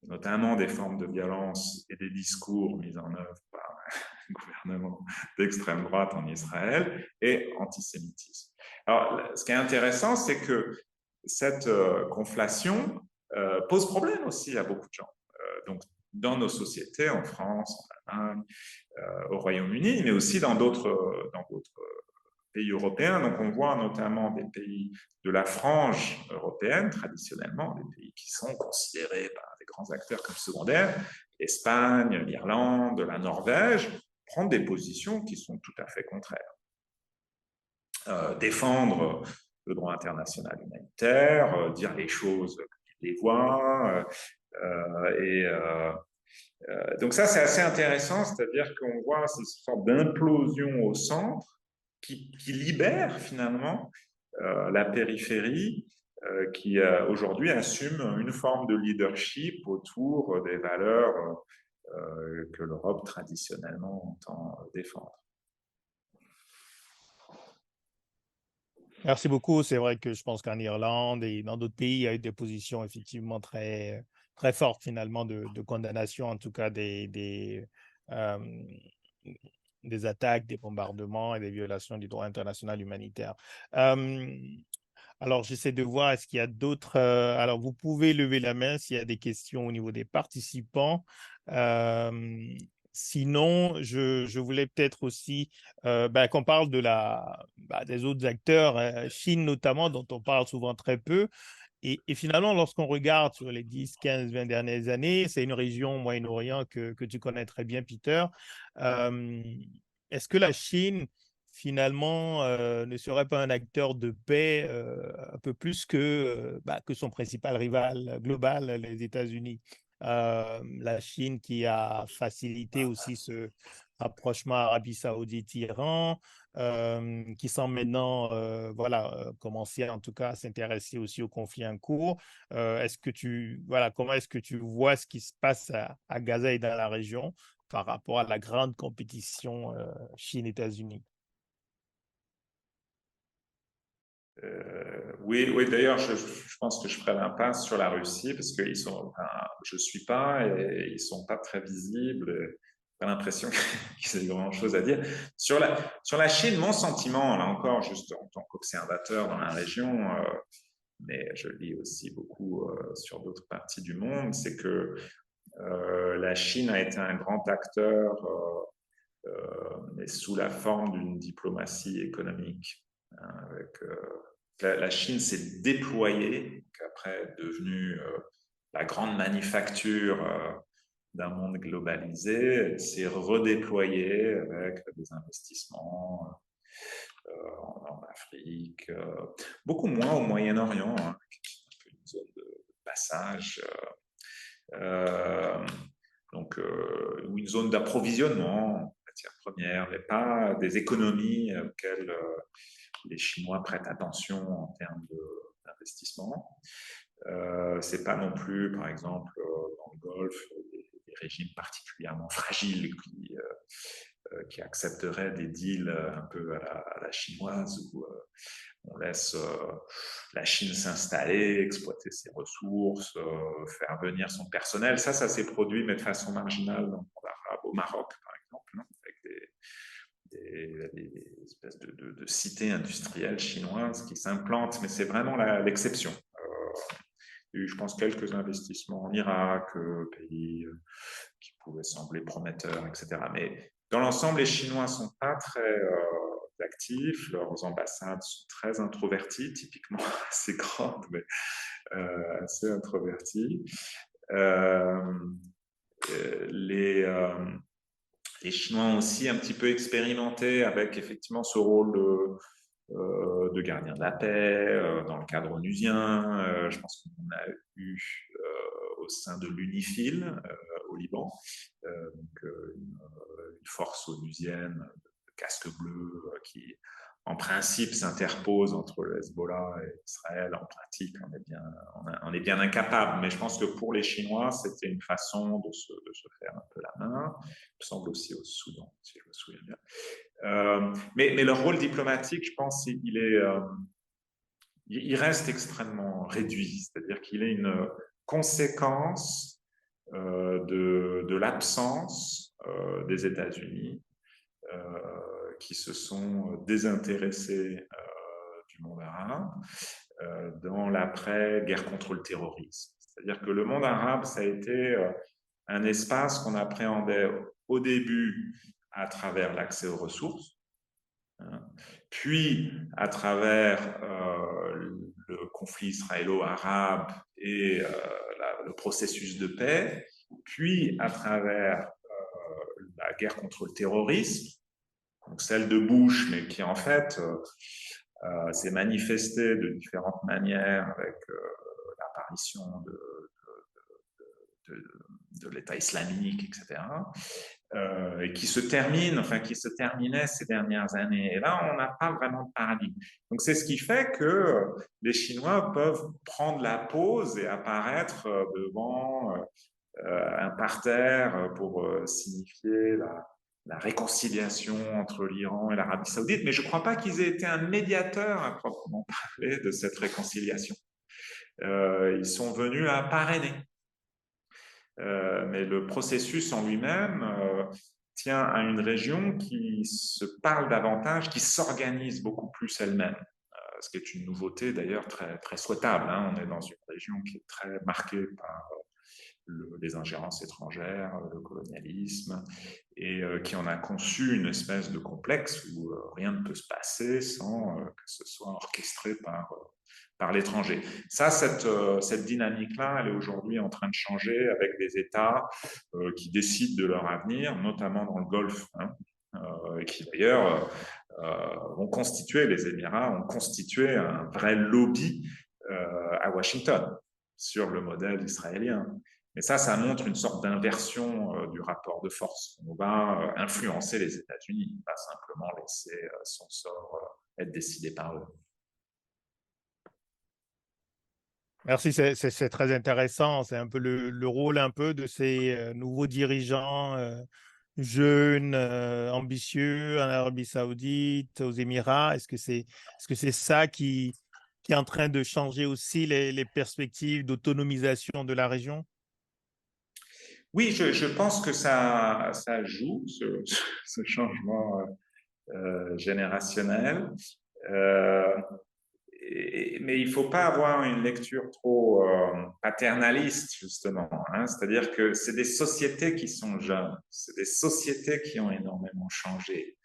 notamment des formes de violence et des discours mis en œuvre par le gouvernement d'extrême droite en Israël, et antisémitisme. Alors, ce qui est intéressant, c'est que cette conflation pose problème aussi à beaucoup de gens. Donc, dans nos sociétés, en France, en Allemagne, au Royaume-Uni, mais aussi dans d'autres pays européens. Donc, on voit notamment des pays de la frange européenne, traditionnellement, des pays qui sont considérés par des grands acteurs comme secondaires, l'Espagne, l'Irlande, la Norvège, prendre des positions qui sont tout à fait contraires. Défendre le droit international humanitaire, dire les choses comme ils les voient, donc ça, c'est assez intéressant, c'est-à-dire qu'on voit cette sorte d'implosion au centre qui libère finalement la périphérie qui aujourd'hui assume une forme de leadership autour des valeurs que l'Europe traditionnellement entend défendre. Merci beaucoup. C'est vrai que je pense qu'en Irlande et dans d'autres pays, il y a eu des positions effectivement très, très fortes finalement de condamnation, en tout cas des attaques, des bombardements et des violations du droit international humanitaire. Alors, j'essaie de voir, est-ce qu'il y a d'autres... alors, vous pouvez lever la main s'il y a des questions au niveau des participants. Sinon, je voulais peut-être aussi qu'on parle des autres acteurs, Chine notamment, dont on parle souvent très peu. Et finalement, lorsqu'on regarde sur les 10, 15, 20 dernières années, c'est une région Moyen-Orient que tu connais très bien, Peter. Est-ce que la Chine, finalement, ne serait pas un acteur de paix un peu plus que son principal rival global, les États-Unis? La Chine qui a facilité aussi ce rapprochement Arabie Saoudite-Iran, qui semble maintenant commencer en tout cas à s'intéresser aussi aux conflits en cours. Comment est-ce que tu vois ce qui se passe à Gaza et dans la région par rapport à la grande compétition Chine-États-Unis? Oui, d'ailleurs, je pense que je ferai l'impasse sur la Russie parce que je ne suis pas et ils ne sont pas très visibles. Je n'ai pas l'impression qu'ils aient grand-chose à dire. Sur la Chine, mon sentiment, là encore, juste en tant qu'observateur dans la région, mais je lis aussi beaucoup sur d'autres parties du monde, c'est que la Chine a été un grand acteur, mais sous la forme d'une diplomatie économique, hein, la Chine s'est déployée, après est devenue la grande manufacture d'un monde globalisé, elle s'est redéployée avec des investissements en Afrique, beaucoup moins au Moyen-Orient, hein, qui est un peu une zone de passage, ou une zone d'approvisionnement en matières premières, mais pas des économies auxquelles les Chinois prêtent attention en termes d'investissement. C'est pas non plus, par exemple, dans le Golfe, des régimes particulièrement fragiles qui accepteraient des deals un peu à la chinoise où on laisse la Chine s'installer, exploiter ses ressources, faire venir son personnel. Ça s'est produit, mais de façon marginale dans le monde arabe, au Maroc, par exemple, hein, avec des espèces de cités industrielles chinoises qui s'implantent, mais c'est vraiment l'exception. Il y a eu, je pense, quelques investissements en Irak, pays qui pouvaient sembler prometteurs, etc. Mais dans l'ensemble, les Chinois ne sont pas très actifs, leurs ambassades sont très introverties, typiquement assez grandes, mais assez introverties. Les Chinois ont aussi un petit peu expérimenté avec effectivement ce rôle de gardien de la paix dans le cadre onusien. Je pense qu'on a eu au sein de l'UNIFIL au Liban, une force onusienne de casque bleu qui en principe s'interpose entre le Hezbollah et Israël. En pratique, on est bien incapable. Mais je pense que pour les Chinois, c'était une façon de se faire un peu la main. Il me semble aussi au Soudan, si je me souviens bien. Mais leur rôle diplomatique, je pense, il reste extrêmement réduit. C'est-à-dire qu'il est une conséquence de l'absence des États-Unis qui se sont désintéressés du monde arabe dans l'après-guerre contre le terrorisme. C'est-à-dire que le monde arabe, ça a été un espace qu'on appréhendait au début à travers l'accès aux ressources, hein, puis à travers le conflit israélo-arabe et le processus de paix, puis à travers la guerre contre le terrorisme, donc celle de Bush, mais qui en fait s'est manifestée de différentes manières avec l'apparition de l'État islamique, etc., et qui se terminait ces dernières années. Et là, on n'a pas vraiment de paradigme. Donc, c'est ce qui fait que les Chinois peuvent prendre la pause et apparaître devant un parterre pour signifier la réconciliation entre l'Iran et l'Arabie saoudite, mais je ne crois pas qu'ils aient été un médiateur à proprement parler de cette réconciliation. Ils sont venus à parrainer. Mais le processus en lui-même tient à une région qui se parle davantage, qui s'organise beaucoup plus elle-même, ce qui est une nouveauté d'ailleurs très, très souhaitable. Hein. On est dans une région qui est très marquée par les ingérences étrangères, le colonialisme, et qui en a conçu une espèce de complexe où rien ne peut se passer sans que ce soit orchestré par l'étranger. Ça, cette dynamique-là, elle est aujourd'hui en train de changer avec des États qui décident de leur avenir, notamment dans le Golfe, hein, qui d'ailleurs ont constitué, les Émirats ont constitué un vrai lobby à Washington sur le modèle israélien. Mais ça montre une sorte d'inversion du rapport de force. On va influencer les États-Unis, pas simplement laisser son sort être décidé par eux. Merci, c'est très intéressant. C'est un peu le rôle un peu de ces nouveaux dirigeants jeunes, ambitieux en Arabie Saoudite, aux Émirats. Est-ce que c'est ça qui est en train de changer aussi les perspectives d'autonomisation de la région? Oui, je pense que ça joue, ce changement générationnel. Mais il ne faut pas avoir une lecture trop paternaliste, justement. Hein. C'est-à-dire que c'est des sociétés qui sont jeunes, c'est des sociétés qui ont énormément changé.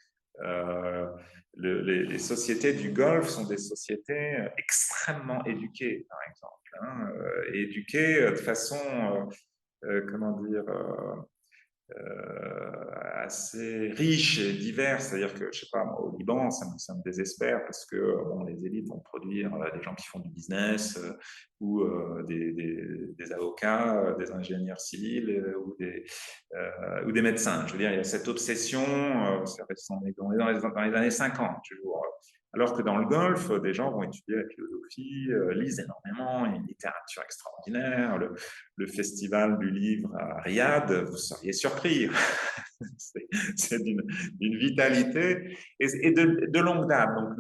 Les sociétés du Golfe sont des sociétés extrêmement éduquées, par exemple. Hein, éduquées de façon, comment dire, assez riche et divers, c'est-à-dire que, je sais pas, moi, au Liban, ça me désespère parce que bon, les élites vont produire des gens qui font du business ou des avocats, des ingénieurs civils ou des médecins. Je veux dire, il y a cette obsession, on est dans les années 50, toujours. Alors que dans le Golfe, des gens vont étudier la philosophie, lisent énormément, il y a une littérature extraordinaire, le festival du livre à Riyad, vous seriez surpris. C'est d'une vitalité et de longue date. Donc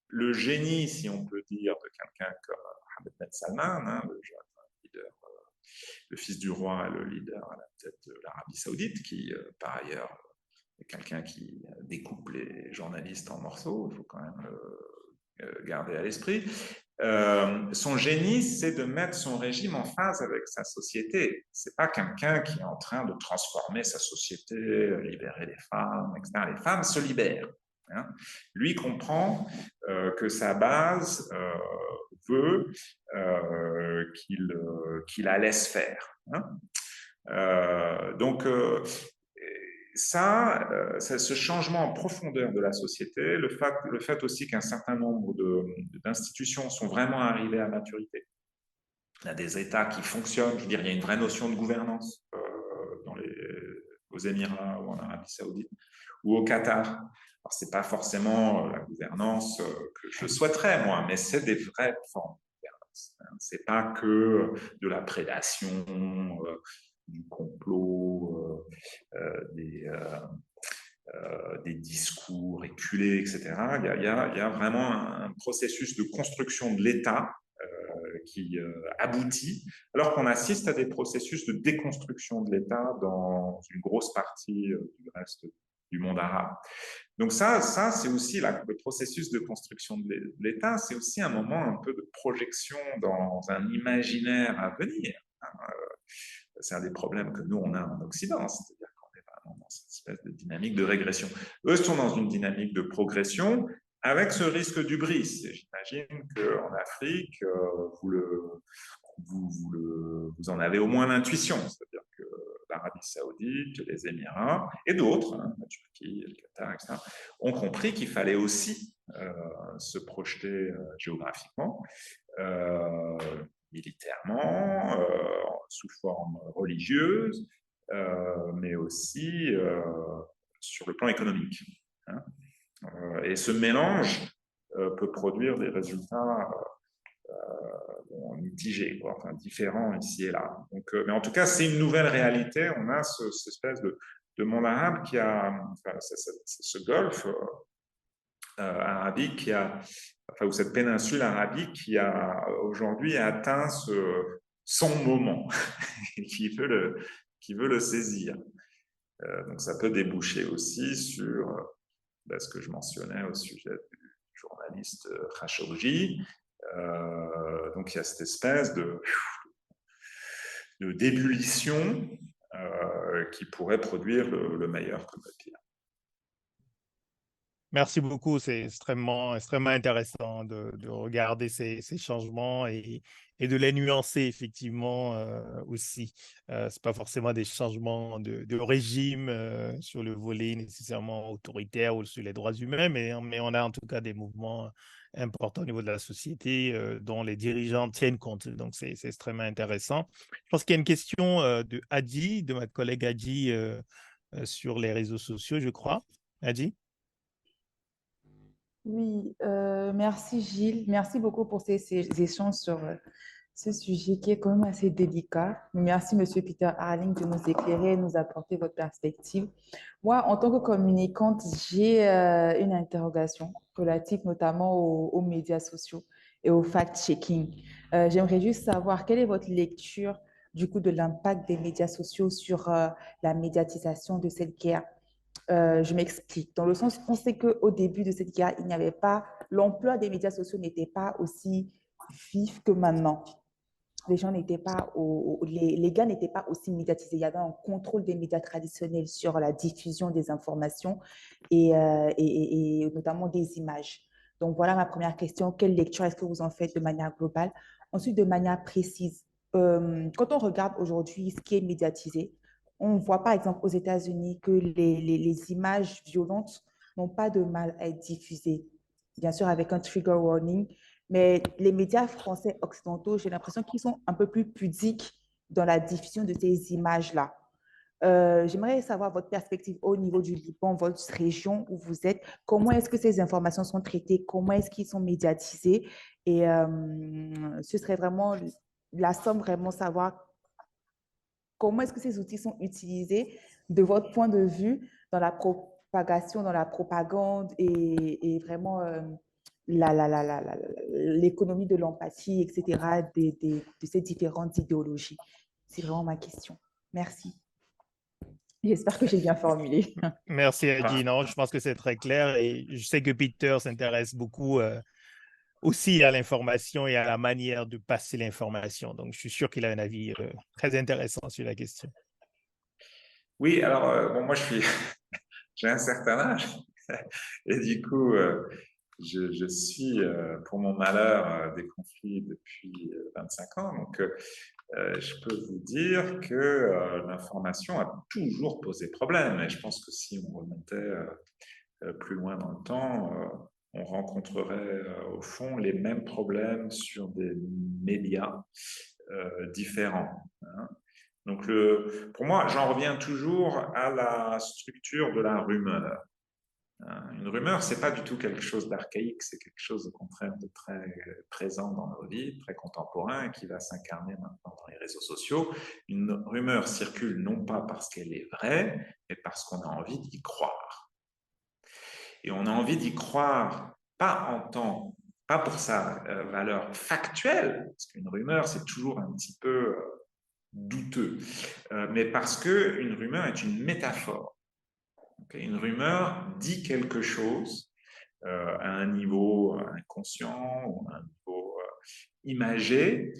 le génie, si on peut dire, de quelqu'un comme Mohammed Ben Salman, hein, le jeune leader, le fils du roi et le leader à la tête de l'Arabie saoudite, qui par ailleurs est quelqu'un qui découpe les journalistes en morceaux, il faut quand même le garder à l'esprit. Son génie, c'est de mettre son régime en phase avec sa société. C'est pas quelqu'un qui est en train de transformer sa société, libérer les femmes, etc. Les femmes se libèrent. Hein. Lui comprend que sa base veut qu'il la laisse faire. Hein. Donc, ce changement en profondeur de la société, le fait aussi qu'un certain nombre d'institutions sont vraiment arrivées à maturité. Il y a des États qui fonctionnent, je veux dire, il y a une vraie notion de gouvernance aux Émirats ou en Arabie saoudite ou au Qatar. Alors, ce n'est pas forcément la gouvernance que je souhaiterais, moi, mais c'est des vraies formes de gouvernance. Hein. Ce n'est pas que de la prédation, du complot, des discours éculés, etc. Il y a vraiment un processus de construction de l'État qui aboutit, alors qu'on assiste à des processus de déconstruction de l'État dans une grosse partie du reste du monde arabe. Donc ça c'est aussi le processus de construction de l'État, c'est aussi un moment un peu de projection dans un imaginaire à venir. C'est un des problèmes que nous, on a en Occident, c'est-à-dire qu'on est vraiment dans cette espèce de dynamique de régression. Eux sont dans une dynamique de progression, avec ce risque d'hubris. J'imagine qu'en Afrique, vous en avez au moins l'intuition, c'est-à-dire que l'Arabie Saoudite, les Émirats et d'autres, la Turquie, le Qatar, etc., ont compris qu'il fallait aussi se projeter géographiquement, militairement, sous forme religieuse, mais aussi sur le plan économique. Et ce mélange peut produire des résultats mitigés, enfin, différents ici et là. Donc, mais en tout cas, c'est une nouvelle réalité. On a cette espèce de monde arabe qui a, enfin, ce golfe arabique qui a, enfin, ou cette péninsule arabique qui a aujourd'hui atteint son moment et qui veut le saisir. Donc, ça peut déboucher aussi sur ce que je mentionnais au sujet du journaliste Khashoggi. Donc, il y a cette espèce de d'ébullition qui pourrait produire le meilleur comme le pire. Merci beaucoup, c'est extrêmement intéressant de regarder ces changements et de les nuancer effectivement aussi. C'est pas forcément des changements de régime sur le volet nécessairement autoritaire ou sur les droits humains, mais on a en tout cas des mouvements importants au niveau de la société dont les dirigeants tiennent compte. Donc, c'est extrêmement intéressant. Je pense qu'il y a une question de Adi, de ma collègue Adi sur les réseaux sociaux, je crois. Adi? Oui, merci Gilles. Merci beaucoup pour ces échanges sur ce sujet qui est quand même assez délicat. Merci Monsieur Peter Harling de nous éclairer et nous apporter votre perspective. Moi, en tant que communicante, j'ai une interrogation relative notamment aux médias sociaux et au fact-checking. J'aimerais juste savoir quelle est votre lecture du coup de l'impact des médias sociaux sur la médiatisation de cette guerre. Je m'explique. Dans le sens, on sait qu'au début de cette guerre, il n'y avait pas, l'emploi des médias sociaux n'était pas aussi vif que maintenant. Les gens n'étaient pas, les gars n'étaient pas aussi médiatisés. Il y avait un contrôle des médias traditionnels sur la diffusion des informations et notamment des images. Donc voilà ma première question. Quelle lecture est-ce que vous en faites de manière globale? Ensuite, de manière précise, quand on regarde aujourd'hui ce qui est médiatisé, on voit par exemple aux États-Unis que les images violentes n'ont pas de mal à être diffusées, bien sûr avec un trigger warning, mais les médias français occidentaux, j'ai l'impression qu'ils sont un peu plus pudiques dans la diffusion de ces images-là. J'aimerais savoir votre perspective au niveau du Liban, votre région où vous êtes. Comment est-ce que ces informations sont traitées? Comment est-ce qu'ils sont médiatisés? Et ce serait vraiment la somme, vraiment savoir comment est-ce que ces outils sont utilisés de votre point de vue dans la propagation, dans la propagande et vraiment l'économie de l'empathie, etc., de ces différentes idéologies. C'est vraiment ma question. Merci. J'espère que j'ai bien formulé. Merci, Adi. Non, je pense que c'est très clair et je sais que Peter s'intéresse beaucoup aussi à l'information et à la manière de passer l'information. Donc, je suis sûr qu'il a un avis très intéressant sur la question. Oui, alors, bon, moi, j'ai un certain âge et du coup, je suis, pour mon malheur, des conflits depuis 25 ans. Donc, je peux vous dire que l'information a toujours posé problème. Et je pense que si on remontait plus loin dans le temps, on rencontrerait au fond les mêmes problèmes sur des médias différents. Hein. Donc, pour moi, j'en reviens toujours à la structure de la rumeur. Une rumeur, c'est pas du tout quelque chose d'archaïque, c'est quelque chose au contraire de très présent dans nos vies, très contemporain, et qui va s'incarner maintenant dans les réseaux sociaux. Une rumeur circule non pas parce qu'elle est vraie, mais parce qu'on a envie d'y croire. Et on a envie d'y croire pas pour sa valeur factuelle, parce qu'une rumeur, c'est toujours un petit peu douteux, mais parce qu'une rumeur est une métaphore. Okay, une rumeur dit quelque chose à un niveau inconscient ou à un niveau imagé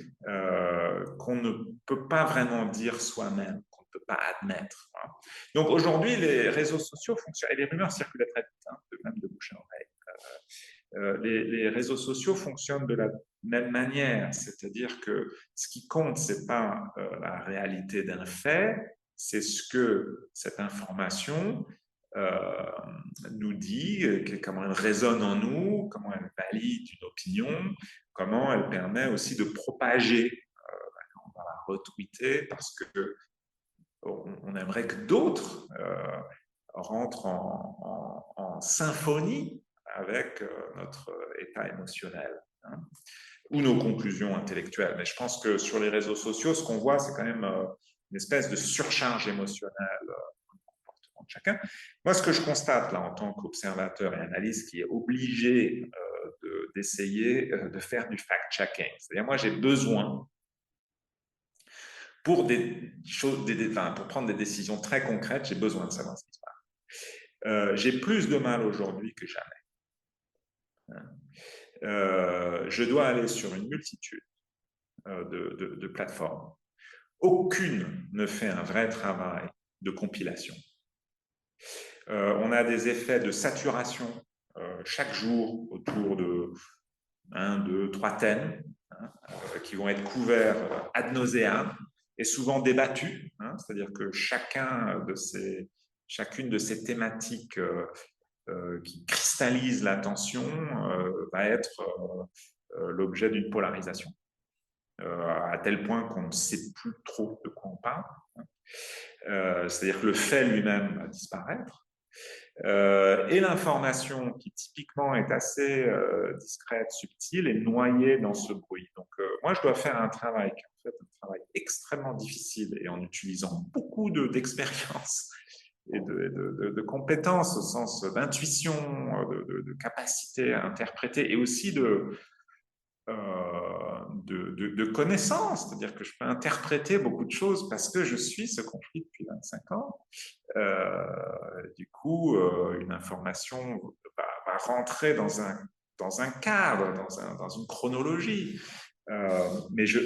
qu'on ne peut pas vraiment dire soi-même, qu'on ne peut pas admettre. Hein. Donc aujourd'hui, les réseaux sociaux fonctionnent et les rumeurs circulent très vite, hein, même de bouche à oreille. Les réseaux sociaux fonctionnent de la même manière, c'est-à-dire que ce qui compte, c'est pas la réalité d'un fait, c'est ce que cette information nous dit, comment elle résonne en nous, comment elle valide une opinion, comment elle permet aussi de propager. On va la retweeter parce que on aimerait que d'autres rentrent en symphonie avec notre état émotionnel, hein, ou nos conclusions intellectuelles. Mais je pense que sur les réseaux sociaux, ce qu'on voit, c'est quand même une espèce de surcharge émotionnelle dans le comportement de chacun. Moi, ce que je constate là en tant qu'observateur et analyste qui est obligé d'essayer de faire du fact-checking, c'est-à-dire moi j'ai besoin pour pour prendre des décisions très concrètes, j'ai besoin de savoir ce qui se passe. J'ai plus de mal aujourd'hui que jamais. Je dois aller sur une multitude de plateformes. Aucune ne fait un vrai travail de compilation. On a des effets de saturation chaque jour autour de 1, 2, 3 thèmes qui vont être couverts ad nauseam et souvent débattus, c'est-à-dire que chacune de ces thématiques qui cristallisent l'attention va être l'objet d'une polarisation, à tel point qu'on ne sait plus trop de quoi on parle. C'est-à-dire que le fait lui-même va disparaître. Et l'information qui typiquement est assez discrète, subtile, est noyée dans ce bruit. Donc moi, je dois faire un travail qui est en fait un travail extrêmement difficile et en utilisant beaucoup d'expérience et de compétences au sens d'intuition, de capacité à interpréter et aussi de connaissances, c'est-à-dire que je peux interpréter beaucoup de choses parce que je suis ce conflit depuis 25 ans. Du coup, une information va rentrer dans un cadre, dans une chronologie. Mais je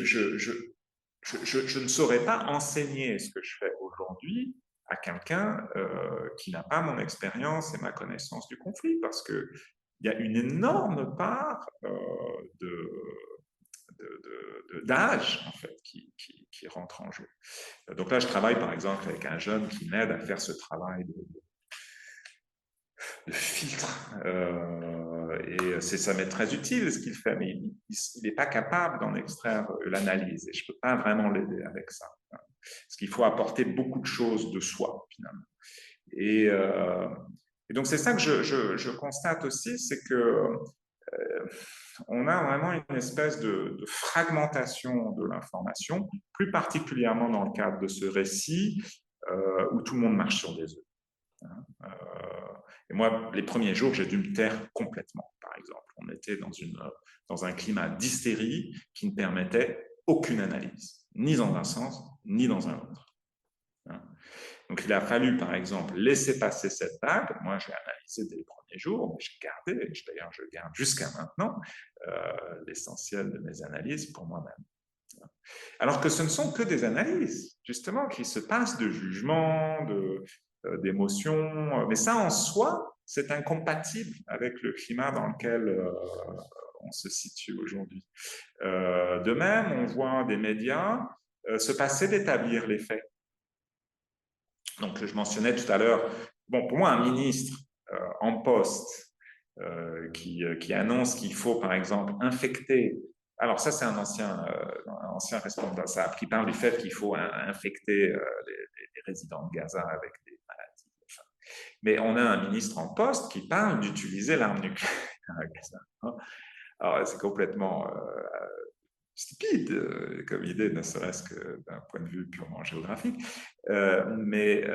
ne saurais pas enseigner ce que je fais aujourd'hui à quelqu'un qui n'a pas mon expérience et ma connaissance du conflit, parce qu'il y a une énorme part d'âge en fait qui rentre en jeu. Donc là, je travaille par exemple avec un jeune qui m'aide à faire ce travail de filtre, et ça m'est très utile ce qu'il fait, mais il n'est pas capable d'en extraire l'analyse et je ne peux pas vraiment l'aider avec ça, parce qu'il faut apporter beaucoup de choses de soi finalement. Et donc c'est ça que je constate aussi, c'est que on a vraiment une espèce de fragmentation de l'information, plus particulièrement dans le cadre de ce récit où tout le monde marche sur des œufs. Et moi, les premiers jours, j'ai dû me taire complètement, par exemple. On était dans un climat d'hystérie qui ne permettait aucune analyse, ni dans un sens, ni dans un autre. Donc, il a fallu, par exemple, laisser passer cette vague. Moi, j'ai analysé dès les premiers jours, mais j'ai gardé, d'ailleurs, je garde jusqu'à maintenant l'essentiel de mes analyses pour moi-même. Alors que ce ne sont que des analyses, justement, qui se passent de jugement, d'émotions. Mais ça, en soi, c'est incompatible avec le climat dans lequel on se situe aujourd'hui. De même, on voit des médias se passer d'établir les faits. Donc, je mentionnais tout à l'heure, bon, pour moi, un ministre en poste qui annonce qu'il faut, par exemple, infecter. Alors, ça, c'est un ancien responsable. Ça a pris part du fait qu'il faut infecter les résidents de Gaza avec des maladies. Enfin. Mais on a un ministre en poste qui parle d'utiliser l'arme nucléaire à Gaza. Alors, c'est complètement stupide comme idée, ne serait-ce que d'un point de vue purement géographique. Mais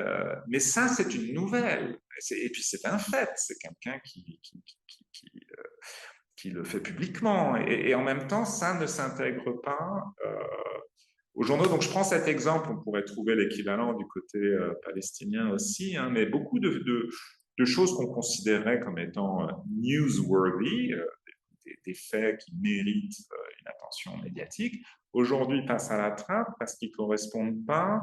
ça, c'est une nouvelle. Et puis, c'est un fait. C'est quelqu'un qui le fait publiquement. Et en même temps, ça ne s'intègre pas aux journaux. Donc, je prends cet exemple. On pourrait trouver l'équivalent du côté palestinien aussi, mais beaucoup de choses qu'on considérait comme étant newsworthy, des faits qui méritent une attention médiatique, aujourd'hui passent à la trappe parce qu'ils ne correspondent pas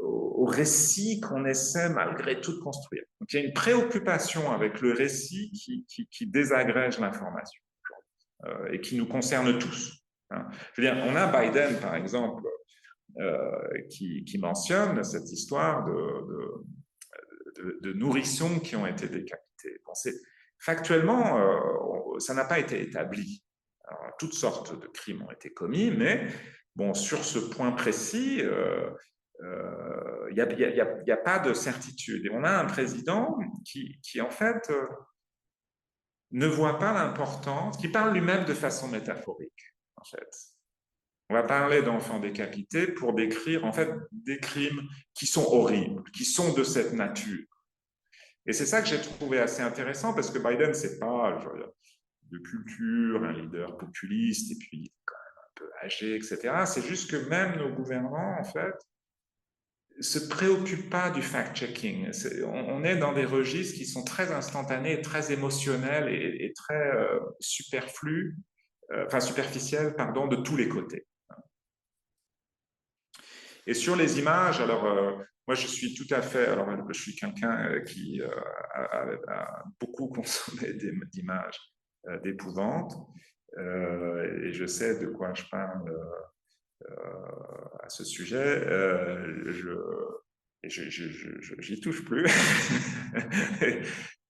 au récit qu'on essaie malgré tout de construire. Donc, il y a une préoccupation avec le récit qui désagrège l'information et qui nous concerne tous. Hein. Je veux dire, on a Biden, par exemple, qui mentionne cette histoire de nourrissons qui ont été décapités. Bon, factuellement, ça n'a pas été établi. Alors, toutes sortes de crimes ont été commis, mais bon, sur ce point précis, il n'y a pas de certitude. Et on a un président qui en fait, ne voit pas l'importance, qui parle lui-même de façon métaphorique, en fait. On va parler d'enfants décapités pour décrire, en fait, des crimes qui sont horribles, qui sont de cette nature. Et c'est ça que j'ai trouvé assez intéressant, parce que Biden, c'est pas de culture, un leader populiste, et puis quand même un peu âgé, etc. C'est juste que même nos gouvernants, en fait, se préoccupent pas du fact-checking. On est dans des registres qui sont très instantanés, très émotionnels et très superflus, superficiels, pardon, de tous les côtés. Et sur les images, alors moi je suis tout à fait, alors je suis quelqu'un qui a beaucoup consommé d'images d'épouvante, et je sais de quoi je parle à ce sujet. J'y touche plus.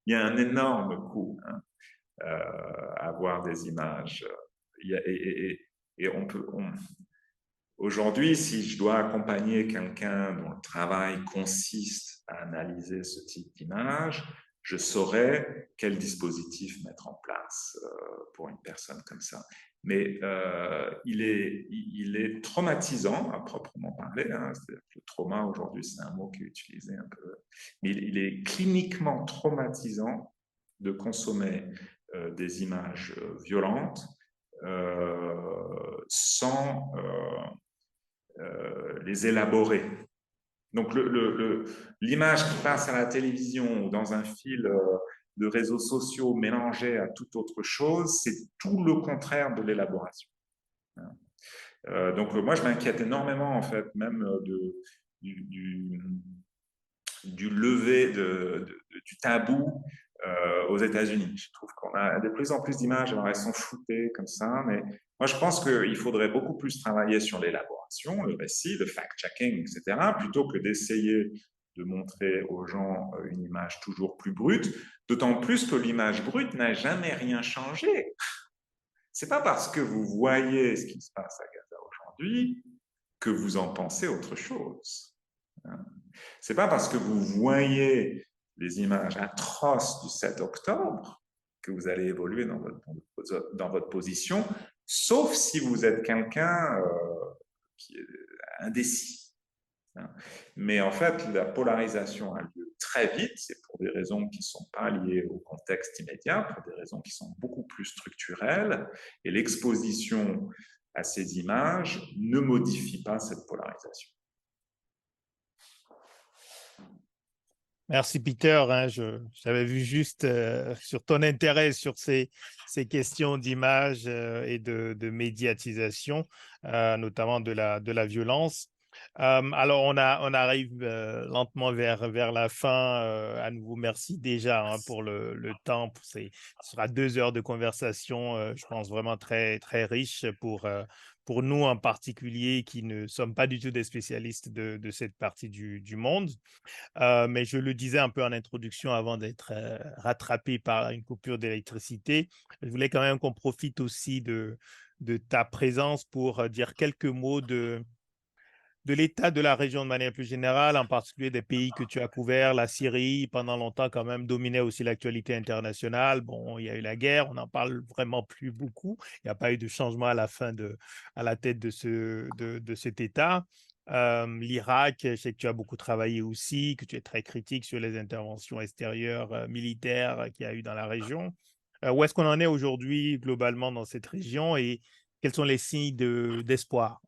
Il y a un énorme coût, hein, à avoir des images. Et aujourd'hui, si je dois accompagner quelqu'un dont le travail consiste à analyser ce type d'image, je saurais quel dispositif mettre en place pour une personne comme ça. Mais il est traumatisant, à proprement parler. Hein. Le trauma, aujourd'hui, c'est un mot qui est utilisé un peu. Mais il est cliniquement traumatisant de consommer des images violentes sans les élaborer. Donc l'image qui passe à la télévision ou dans un fil de réseaux sociaux mélangé à toute autre chose, c'est tout le contraire de l'élaboration. Donc moi je m'inquiète énormément en fait même du lever du tabou aux États-Unis. Je trouve qu'on a de plus en plus d'images, alors elles sont floutées comme ça, mais moi je pense qu'il faudrait beaucoup plus travailler sur l'élaboration, le récit, le fact-checking, etc., plutôt que d'essayer de montrer aux gens une image toujours plus brute, d'autant plus que l'image brute n'a jamais rien changé. C'est pas parce que vous voyez ce qui se passe à Gaza aujourd'hui que vous en pensez autre chose. C'est pas parce que vous voyez les images atroces du 7 octobre que vous allez évoluer dans votre position, sauf si vous êtes quelqu'un qui est indécis. Mais en fait, la polarisation a lieu très vite, c'est pour des raisons qui ne sont pas liées au contexte immédiat, pour des raisons qui sont beaucoup plus structurelles, et l'exposition à ces images ne modifie pas cette polarisation. Merci Peter, hein, j'avais vu juste sur ton intérêt sur ces questions d'image et de médiatisation, notamment de la violence. Alors on arrive lentement vers la fin. À nouveau, merci déjà hein, pour le temps. Ce sera 2 heures de conversation, je pense vraiment très très riche pour nous en particulier qui ne sommes pas du tout des spécialistes de cette partie du monde. Mais je le disais un peu en introduction avant d'être rattrapé par une coupure d'électricité. Je voulais quand même qu'on profite aussi de ta présence pour dire quelques mots de l'état de la région de manière plus générale, en particulier des pays que tu as couverts. La Syrie, pendant longtemps, quand même, dominait aussi l'actualité internationale. Bon, il y a eu la guerre, on n'en parle vraiment plus beaucoup. Il n'y a pas eu de changement à la tête de cet État. L'Irak, je sais que tu as beaucoup travaillé aussi, que tu es très critique sur les interventions extérieures militaires qu'il y a eu dans la région. Où est-ce qu'on en est aujourd'hui globalement dans cette région et quels sont les signes d'espoir?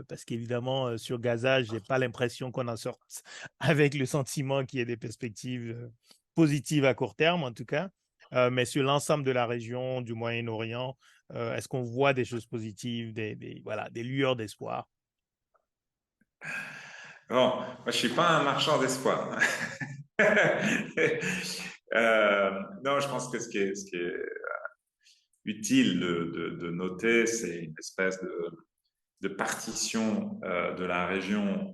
Parce qu'évidemment, sur Gaza, je n'ai pas l'impression qu'on en sorte avec le sentiment qu'il y ait des perspectives positives à court terme, en tout cas. Mais sur l'ensemble de la région, du Moyen-Orient, est-ce qu'on voit des choses positives, des lueurs d'espoir? Bon, moi, je ne suis pas un marchand d'espoir. Non, je pense que ce qui est utile de noter, c'est une espèce de partition de la région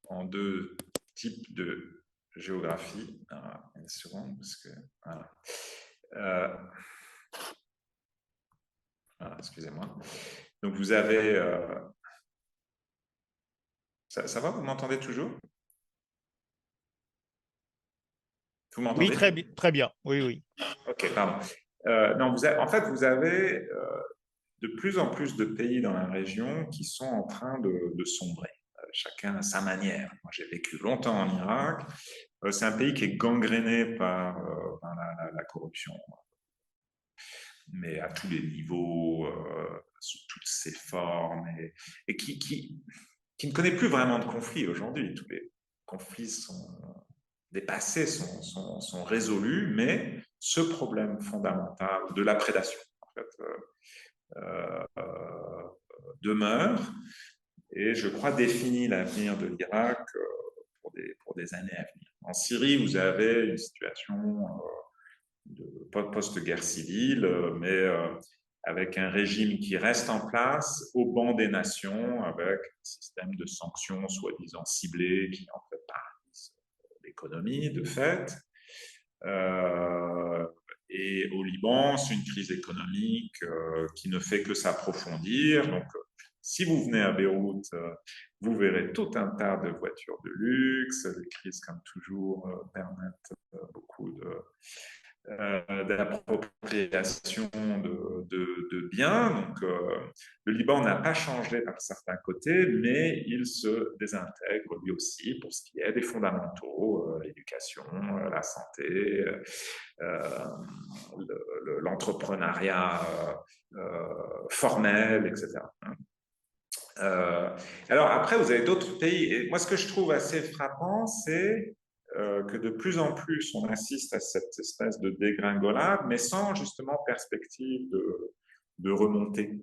en deux types de géographie. Alors, une seconde, parce que voilà. Voilà, excusez-moi. Donc vous avez, ça va, vous m'entendez toujours? Vous Oui, m'entendez? très bien. Oui, oui. Ok, pardon. Non, en fait, vous avez de plus en plus de pays dans la région qui sont en train de sombrer, chacun à sa manière. Moi, j'ai vécu longtemps en Irak. C'est un pays qui est gangréné par la corruption, mais à tous les niveaux, sous toutes ses formes, et qui ne connaît plus vraiment de conflits aujourd'hui. Tous les conflits sont dépassés, sont résolus, mais ce problème fondamental de la prédation, en fait, demeure et, je crois, définit l'avenir de l'Irak pour des années à venir. En Syrie, vous avez une situation de post-guerre civile, mais avec un régime qui reste en place au banc des nations, avec un système de sanctions soi-disant ciblées qui en fait paralysent l'économie de fait. Et au Liban, c'est une crise économique qui ne fait que s'approfondir. Donc, si vous venez à Beyrouth, vous verrez tout un tas de voitures de luxe. Les crises, comme toujours, permettent beaucoup d'appropriation de biens. Donc, le Liban n'a pas changé par certains côtés, mais il se désintègre lui aussi pour ce qui est des fondamentaux, l'éducation, la santé, l'entrepreneuriat formel, etc. Alors après, vous avez d'autres pays. Et moi, ce que je trouve assez frappant, c'est que de plus en plus, on assiste à cette espèce de dégringolade, mais sans justement perspective de remontée.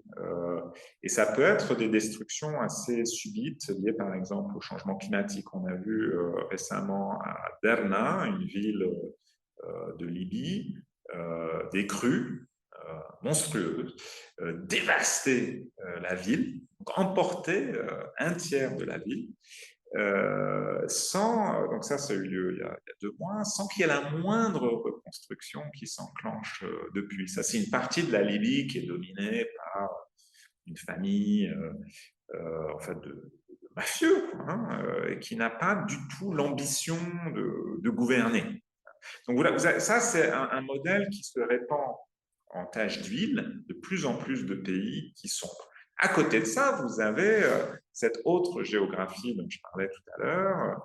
Et ça peut être des destructions assez subites, liées par exemple au changement climatique. On a vu récemment à Derna, une ville de Libye, des crues monstrueuses, dévaster la ville, emporter un tiers de la ville, donc ça a eu lieu il y a 2 mois, sans qu'il y ait la moindre reconstruction qui s'enclenche depuis. Ça, c'est une partie de la Libye qui est dominée par une famille en fait de mafieux, hein, et qui n'a pas du tout l'ambition de gouverner. Donc voilà, ça, c'est un modèle qui se répand en tache d'huile, de plus en plus de pays qui sont. À côté de ça, vous avez cette autre géographie dont je parlais tout à l'heure,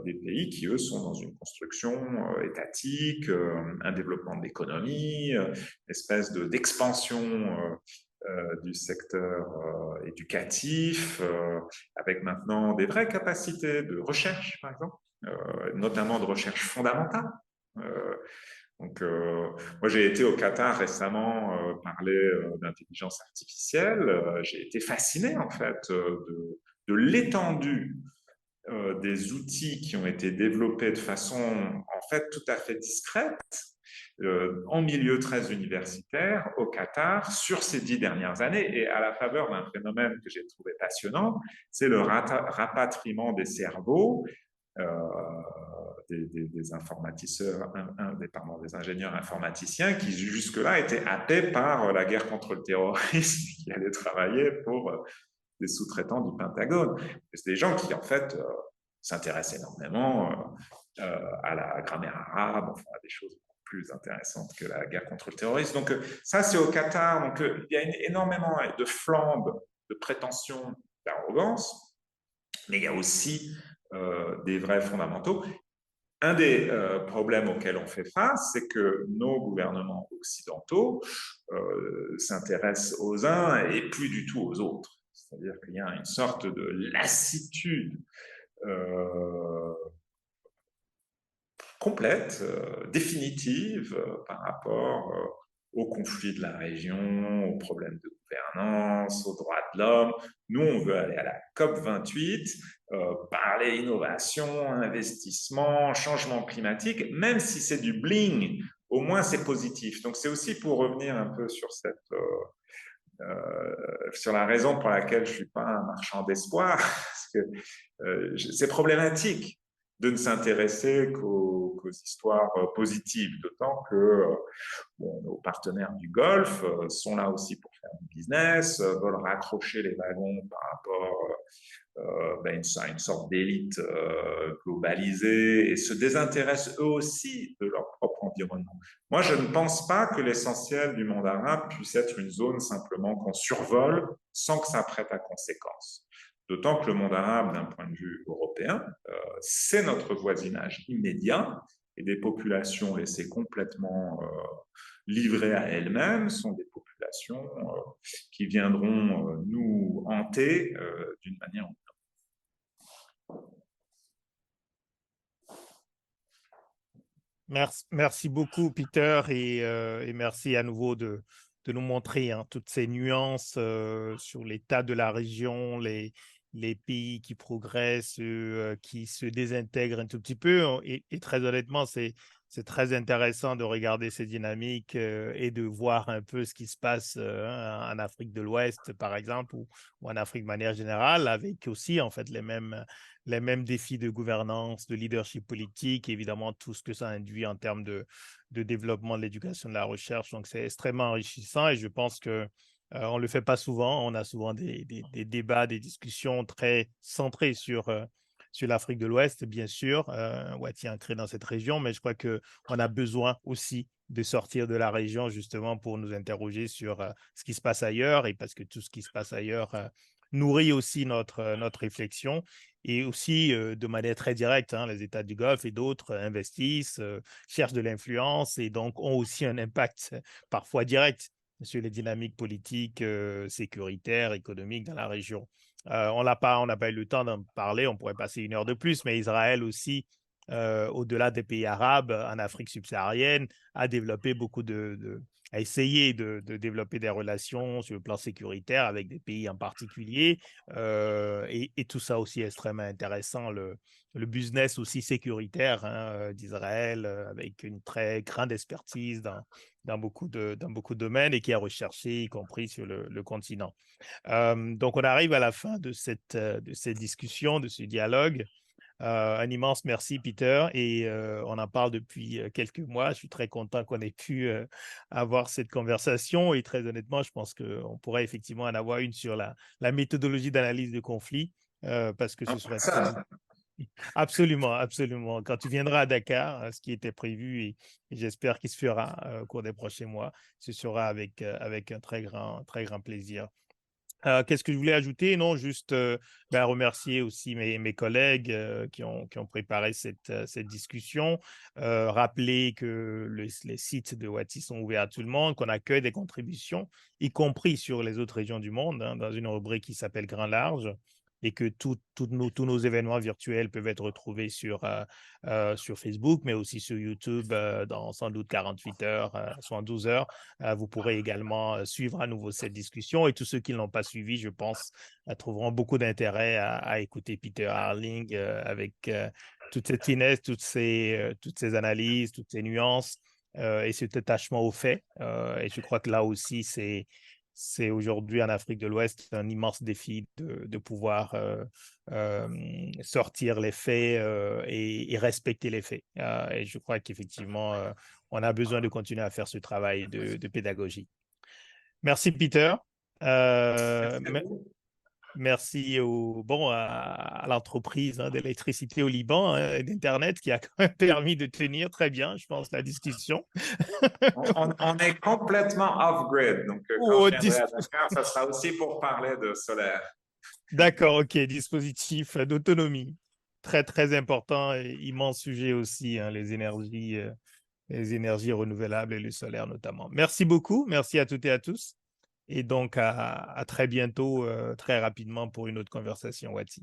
des pays qui, eux, sont dans une construction étatique, un développement de l'économie, une espèce d'expansion du secteur éducatif, avec maintenant des vraies capacités de recherche, par exemple, notamment de recherche fondamentale. Donc, moi, j'ai été au Qatar récemment parler d'intelligence artificielle. J'ai été fasciné, en fait, de l'étendue des outils qui ont été développés de façon, en fait, tout à fait discrète, en milieu très universitaire, au Qatar, sur ces 10 dernières années, et à la faveur d'un phénomène que j'ai trouvé passionnant, c'est le rapatriement des cerveaux des informaticiens, des ingénieurs informaticiens qui jusque-là étaient happés par la guerre contre le terrorisme, qui allaient travailler pour des sous-traitants du Pentagone. C'est des gens qui, en fait, s'intéressent énormément à la grammaire arabe, enfin, à des choses plus intéressantes que la guerre contre le terrorisme. Donc, ça, c'est au Qatar. Donc, il y a énormément de flambes, de prétentions, d'arrogance, mais il y a aussi des vrais fondamentaux. Un des problèmes auxquels on fait face, c'est que nos gouvernements occidentaux s'intéressent aux uns et plus du tout aux autres. C'est-à-dire qu'il y a une sorte de lassitude complète, définitive par rapport aux conflits de la région, aux problèmes de gouvernance, aux droits de l'homme. Nous, on veut aller à la COP28, parler innovation, investissement, changement climatique, même si c'est du bling, au moins c'est positif. Donc c'est aussi pour revenir un peu sur sur la raison pour laquelle je ne suis pas un marchand d'espoir, parce que c'est problématique de ne s'intéresser qu'aux histoires positives, d'autant que bon, nos partenaires du Golfe sont là aussi pour faire du business, veulent raccrocher les wagons par rapport à une sorte d'élite globalisée et se désintéressent eux aussi de leur propre environnement. Moi, je ne pense pas que l'essentiel du monde arabe puisse être une zone simplement qu'on survole sans que ça prête à conséquence. D'autant que le monde arabe, d'un point de vue européen, c'est notre voisinage immédiat et des populations laissées complètement livrées à elles-mêmes sont des populations qui viendront nous hanter d'une manière ou d'une autre. Merci beaucoup, Peter, et merci à nouveau de nous montrer toutes ces nuances sur l'état de la région, les pays qui progressent, qui se désintègrent un tout petit peu. Et très honnêtement, c'est très intéressant de regarder ces dynamiques et de voir un peu ce qui se passe en Afrique de l'Ouest, par exemple, ou en Afrique de manière générale, avec aussi en fait les mêmes défis de gouvernance, de leadership politique, évidemment tout ce que ça induit en termes de développement de l'éducation, de la recherche. Donc, c'est extrêmement enrichissant et je pense que on ne le fait pas souvent. On a souvent des débats, des discussions très centrées sur l'Afrique de l'Ouest, bien sûr. Wati est ancré dans cette région, mais je crois qu'on a besoin aussi de sortir de la région justement pour nous interroger sur ce qui se passe ailleurs et parce que tout ce qui se passe ailleurs nourrit aussi notre réflexion et aussi de manière très directe, les États du Golfe et d'autres investissent, cherchent de l'influence et donc ont aussi un impact parfois direct sur les dynamiques politiques, sécuritaires, économiques dans la région. On n'a pas eu le temps d'en parler, on pourrait passer 1 heure de plus, mais Israël aussi, au-delà des pays arabes, en Afrique subsaharienne, a développé a essayé de développer des relations sur le plan sécuritaire avec des pays en particulier. Et tout ça aussi est extrêmement intéressant. Le business aussi sécuritaire d'Israël, avec une très grande expertise dans beaucoup de domaines et qui est recherché, y compris sur le continent. Donc, on arrive à la fin de cette discussion, de ce dialogue. Un immense merci, Peter. Et on en parle depuis quelques mois. Je suis très content qu'on ait pu avoir cette conversation. Et très honnêtement, je pense qu'on pourrait effectivement en avoir une sur la méthodologie d'analyse de conflit parce que ce serait très... Absolument, absolument. Quand tu viendras à Dakar, ce qui était prévu et j'espère qu'il se fera au cours des prochains mois, ce sera avec un très grand plaisir. Qu'est-ce que je voulais ajouter? Non, juste remercier aussi mes collègues qui ont préparé cette discussion. Rappeler que les sites de Wati sont ouverts à tout le monde, qu'on accueille des contributions, y compris sur les autres régions du monde, dans une rubrique qui s'appelle Grand Large, et que tous nos événements virtuels peuvent être retrouvés sur Facebook, mais aussi sur YouTube dans sans doute 48 heures, 72 heures. Vous pourrez également suivre à nouveau cette discussion et tous ceux qui ne l'ont pas suivi, je pense, trouveront beaucoup d'intérêt à écouter Peter Arling avec toute cette finesse, toutes ces analyses, toutes ces nuances et cet attachement aux faits. Et je crois que là aussi, c'est aujourd'hui en Afrique de l'Ouest un immense défi de pouvoir sortir les faits et respecter les faits. Et je crois qu'effectivement, on a besoin de continuer à faire ce travail de pédagogie. Merci, Peter. Merci à l'entreprise d'électricité au Liban et d'Internet qui a quand même permis de tenir très bien, je pense, la discussion. on est complètement off-grid, donc quand je viendrai à Dakar, ça sera aussi pour parler de solaire. D'accord, ok, dispositif d'autonomie. Très, très important et immense sujet aussi, les énergies renouvelables et le solaire notamment. Merci beaucoup, merci à toutes et à tous. Et donc, à très bientôt, très rapidement pour une autre conversation, Wati.